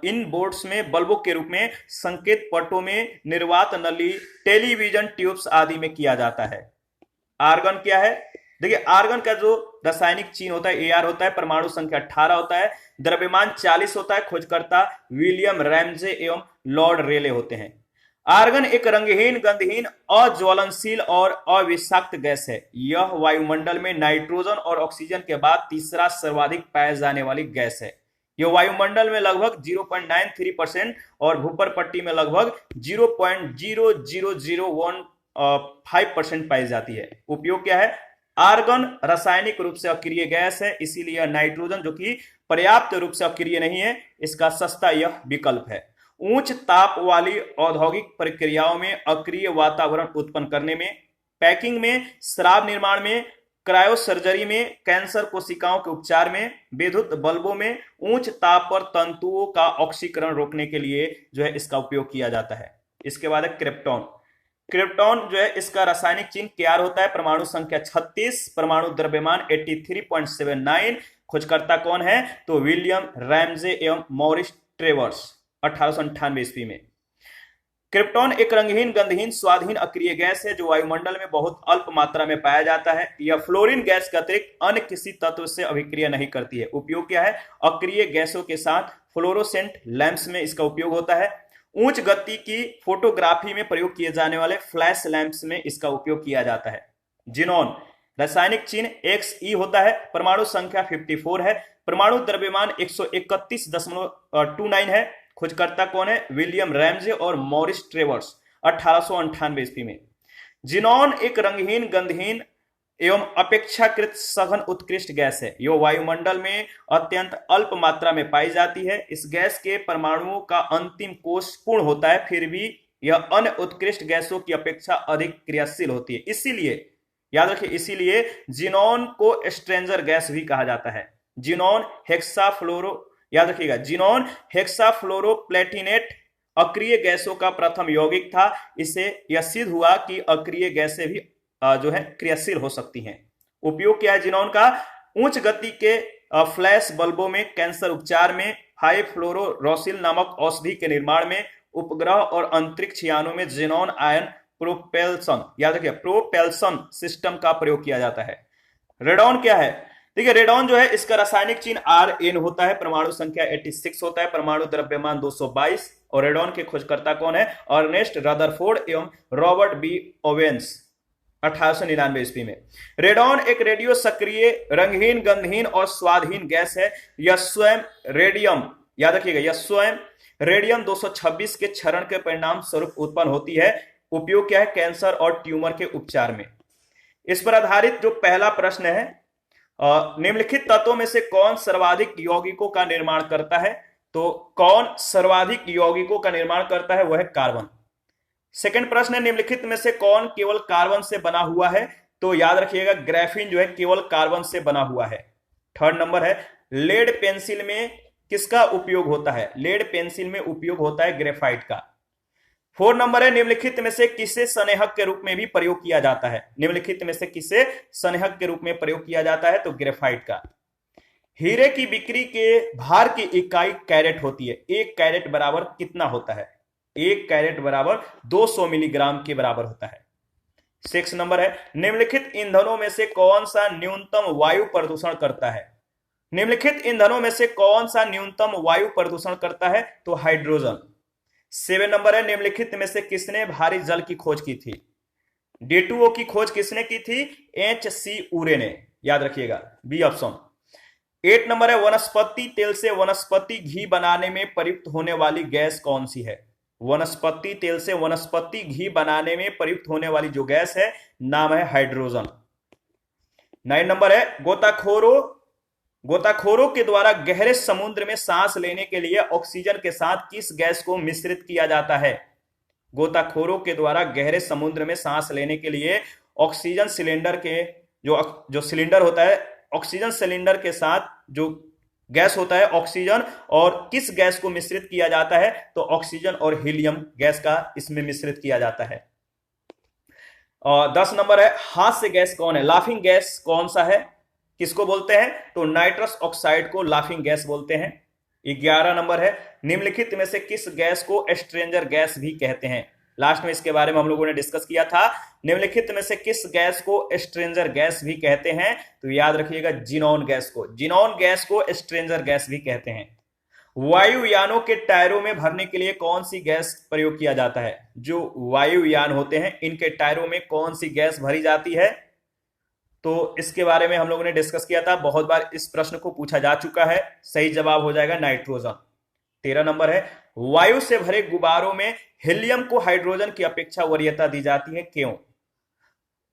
इन बोर्ड्स में बल्बों के रूप में, संकेत पटों में, निर्वात नली, टेलीविजन ट्यूब्स आदि में किया जाता है। आर्गन क्या है? देखिए, आर्गन का जो रासायनिक चिन्ह होता है Ar होता है, परमाणु संख्या 18 होता है, द्रव्यमान 40 होता है। खोजकर्ता विलियम रैमजे एवं लॉर्ड रेले होते हैं। आर्गन एक रंगहीन, गंधहीन, अज्वलनशील और अविषाक्त गैस है। यह वायुमंडल में नाइट्रोजन और ऑक्सीजन के बाद तीसरा सर्वाधिक पाए जाने वाली गैस है। यह वायुमंडल में लगभग 0.93% और भूपर पट्टी में लगभग 0.00015% पाई जाती है। उपयोग क्या है? आर्गन रासायनिक रूप से अक्रिय गैस है, इसीलिए नाइट्रोजन जो कि पर्याप्त रूप से अक्रिय नहीं है, इसका सस्ता यह विकल्प है। उच्च ताप वाली औद्योगिक प्रक्रियाओं में, अक्रिय वातावरण उत्पन्न करने में, पैकिंग में, शराब निर्माण में, क्रायोसर्जरी में, कैंसर कोशिकाओं के उपचार में, विद्युत बल्बों में, उच्च ताप पर तंतुओं का ऑक्सीकरण रोकने के लिए जो है इसका उपयोग किया जाता है। इसके बाद है क्रिप्टॉन। क्रिप्टॉन जो है इसका रासायनिक चिन्ह Kr होता है, परमाणु संख्या 36, परमाणु द्रव्यमान 83.79। खोजकर्ता कौन है? तो विलियम रैमजे एवं मॉरिस ट्रेवर्स, 1898 ईस्वी में। क्रिप्टॉन एक रंगहीन, गंधहीन, स्वादहीन अक्रिय गैस है जो वायुमंडल में बहुत अल्प मात्रा में पाया जाता है। यह फ्लोरीन गैस के अतिरिक्त अन्य किसी तत्व से अभिक्रिया नहीं करती है। उपयोग क्या है? अक्रिय गैसों के साथ फ्लोरोसेंट लैंप्स में इसका उपयोग होता है। उच्च गति की फोटोग्राफी में प्रयोग किए जाने वाले फ्लैश लैंप्स में इसका उपयोग किया जाता है। जिनॉन रासायनिक चिन्ह Xe होता है, परमाणु संख्या 54 है, परमाणु द्रव्यमान 131.29 है। खोजकर्ता कौन है? विलियम रैमजे और मॉरिस ट्रेवर्स, 1898 ईस्वी में। जिनॉन एक रंगहीन, गंधहीन एवं अपेक्षाकृत सघन उत्कृष्ट गैस है। यह वायुमंडल में अत्यंत अल्प मात्रा में पाई जाती है। इस गैस के परमाणुओं का अंतिम कोश पूर्ण होता है, फिर भी यह अन्य उत्कृष्ट गैसों की अपेक्षा अधिक क्रियाशील होती है। इसीलिए याद रखिए, इसीलिए जिनॉन को स्ट्रेंजर गैस भी कहा जाता है। जिनॉन हेक्साफ्लोरो, याद रखिएगा, जिनॉन हेक्साफ्लोरोप्लेटिनेट अक्रिय गैसों का प्रथम यौगिक था। इससे यह सिद्ध हुआ कि अक्रिय गैसें भी जो है क्रियाशील हो सकती हैं। उपयोग क्या है जिनॉन का? उच्च गति के फ्लैश बल्बों में, कैंसर उपचार में, हाई फ्लोरोरोसिल नामक औषधि के निर्माण में, उपग्रह और अंतरिक्ष यानों में जिनॉन आयन प्रोपेल्सन, याद रखिए, प्रोपेल्सन सिस्टम का प्रयोग किया जाता है। रेडॉन क्या है? देखिए, रेडॉन जो है इसका रासायनिक चिन्ह Rn होता है, परमाणु संख्या 86 होता है, परमाणु द्रव्यमान 222। और रेडॉन के खोजकर्ता कौन है? अर्नेस्ट रदरफोर्ड एवं रॉबर्ट बी ओवेंस, 1899 ईस्वी में। रेडॉन एक रेडियो सक्रिय, रंगहीन, गंधहीन और स्वादहीन गैस है। यह स्वयं रेडियम, याद रखिएगा, यह स्वयं रेडियम 226 के क्षरण के परिणाम स्वरूप उत्पन्न होती है। उपयोग क्या है? कैंसर और ट्यूमर के उपचार में। इस पर आधारित जो पहला प्रश्न है, निम्नलिखित तत्वों में से कौन सर्वाधिक यौगिकों का निर्माण करता है? तो कौन सर्वाधिक यौगिकों का निर्माण करता है? वह है कार्बन। सेकंड प्रश्न है, निम्नलिखित में से कौन केवल कार्बन से बना हुआ है? तो याद रखिएगा, ग्राफीन जो है केवल कार्बन से बना हुआ है। थर्ड नंबर है, लेड पेंसिल में किसका उपयोग होता है? लेड पेंसिल में उपयोग होता है ग्रेफाइट का। फोर्थ नंबर है, निम्नलिखित में से किसे संनेहक के रूप में भी प्रयोग किया जाता है? निम्नलिखित में से किसे संनेहक के रूप में प्रयोग किया जाता है? तो ग्रेफाइट का। हीरे की बिक्री के भार की इकाई कैरेट होती है। एक कैरेट बराबर कितना होता है? एक कैरेट बराबर 200 मिलीग्राम के बराबर होता है। 6 नंबर है, निम्नलिखित ईंधनों में से कौन सा न्यूनतम वायु प्रदूषण करता है? निम्नलिखित ईंधनों में से कौन सा न्यूनतम वायु प्रदूषण करता है? तो हाइड्रोजन। 7 नंबर है, निम्नलिखित में से किसने भारी जल की खोज की थी? D2O की खोज किसने की थी? H.C. उरे ने, याद रखिएगा, बी ऑप्शन। 8 नंबर है, वनस्पति तेल से वनस्पति घी बनाने में प्रयुक्त होने वाली गैस कौन सी है? वनस्पति तेल से वनस्पति घी बनाने में प्रयुक्त होने वाली जो गैस है, नाम है हाइड्रोजन। 9 नंबर है, गोताखोरों के द्वारा गहरे समुद्र में सांस लेने के लिए ऑक्सीजन के साथ किस गैस को मिश्रित किया जाता है? गोताखोरों के द्वारा गहरे समुद्र में सांस लेने के लिए ऑक्सीजन सिलेंडर के जो सिलेंडर होता है, ऑक्सीजन सिलेंडर के साथ जो गैस होता है ऑक्सीजन, और किस गैस को मिश्रित किया जाता है? तो ऑक्सीजन और हीलियम गैस का इसमें मिश्रित किया जाता है। और 10 नंबर है, हास्य गैस कौन है? लाफिंग गैस कौन सा है? किसको बोलते हैं? तो नाइट्रस ऑक्साइड को लाफिंग गैस बोलते हैं। 11 नंबर है, निम्नलिखित में से किस गैस को स्ट्रेंजर गैस भी कहते हैं? लास्ट में इसके बारे में हम लोगों ने डिस्कस किया था। निम्नलिखित में से किस गैस को स्ट्रेंजर गैस भी कहते हैं? तो याद रखिएगा, जिनॉन गैस को। जिनॉन गैस को स्ट्रेंजर गैस भी कहते हैं। वायुयानों के टायरों में भरने के लिए कौन सी गैस प्रयोग किया जाता है? जो वायुयान होते हैं, इनके टायरों में कौन सी गैस भरी जाती है? तो इसके बारे में हम लोगों ने डिस्कस किया था, बहुत बार इस प्रश्न को पूछा जा चुका है। सही जवाब हो जाएगा नाइट्रोजन। 13 नंबर है, वायु से भरे गुब्बारों में हीलियम को हाइड्रोजन की अपेक्षा वरीयता दी जाती है, क्यों?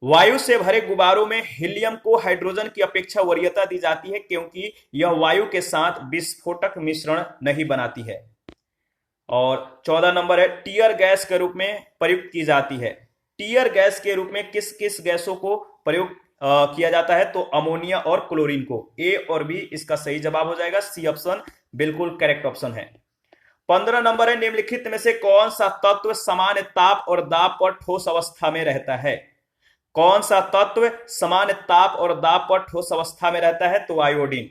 वायु से भरे गुब्बारों में हीलियम को हाइड्रोजन की अपेक्षा वरीयता दी जाती है क्योंकि यह वायु के साथ विस्फोटक मिश्रण नहीं बनाती है। और 14 नंबर है, टीयर गैस के रूप में प्रयुक्त की जाती है। टीयर गैस के रूप में किस किस गैसों को प्रयोग किया जाता है? तो अमोनिया और क्लोरीन को। ए और बी इसका सही जवाब हो जाएगा। सी ऑप्शन बिल्कुल करेक्ट ऑप्शन है। 15 नंबर है, निम्नलिखित में से कौन सा तत्व सामान्य ताप और दाब पर ठोस अवस्था में रहता है? कौन सा तत्व सामान्य ताप और दाब पर ठोस अवस्था में रहता है? तो आयोडीन।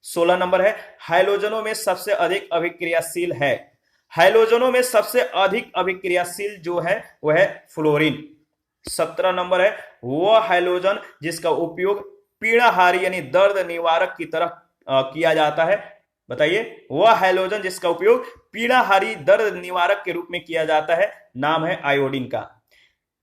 16 नंबर है, हाइलोजनों में सबसे अधिक अभिक्रियाशील है। हाइलोजनों में सबसे अधिक अभिक्रियाशील जो है वह है फ्लोरीन। 17 नंबर है, वह हाइलोजन जिसका उपयोग पीड़ाहारी यानी दर्द निवारक की तरह किया जाता है। बताइए, वह हाइलोजन जिसका उपयोग पीड़ाहारी दर्द निवारक के रूप में किया जाता है, नाम है आयोडीन का।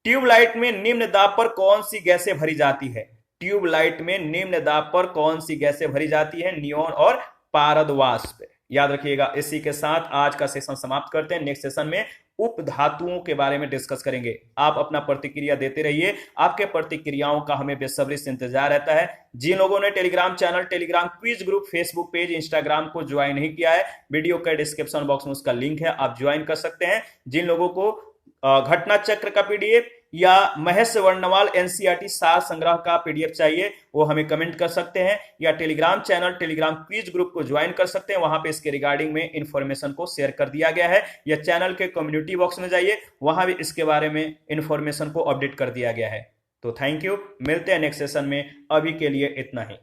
ट्यूबलाइट में निम्न दाब पर कौन सी गैसें भरी जाती है? ट्यूबलाइट में निम्न दाब पर कौन सी गैसें भरी जाती है? नियोन और पारद वाष्प। याद रखिएगा। इसी के साथ आज का सेशन समाप्त करते हैं। नेक्स्ट सेशन में उपधातुओं के बारे में डिस्कस करेंगे। आप अपना प्रतिक्रिया देते रहिए, आपके प्रतिक्रियाओं का हमें बेसब्री से इंतजार रहता है। जिन लोगों ने Telegram channel, Telegram quiz group, Facebook page, Instagram को ज्वाइन नहीं किया है, वीडियो के डिस्क्रिप्शन बॉक्स में उसका लिंक है, आप ज्वाइन कर सकते हैं। जिन लोगों को घटना चक्र का पीडीएफ या महेश वर्णवाल एनसीईआरटी सार संग्रह का पीडीएफ चाहिए, वो हमें कमेंट कर सकते हैं, या Telegram channel, Telegram quiz group को ज्वाइन कर सकते हैं। वहां पे इसके रिगार्डिंग में इंफॉर्मेशन को शेयर कर दिया गया है, या चैनल के कम्युनिटी बॉक्स में जाइए, वहां भी इसके बारे में इंफॉर्मेशन को अपडेट कर दिया गया है। तो थैंक यू, मिलते हैं नेक्स्ट सेशन में, अभी के लिए इतना ही।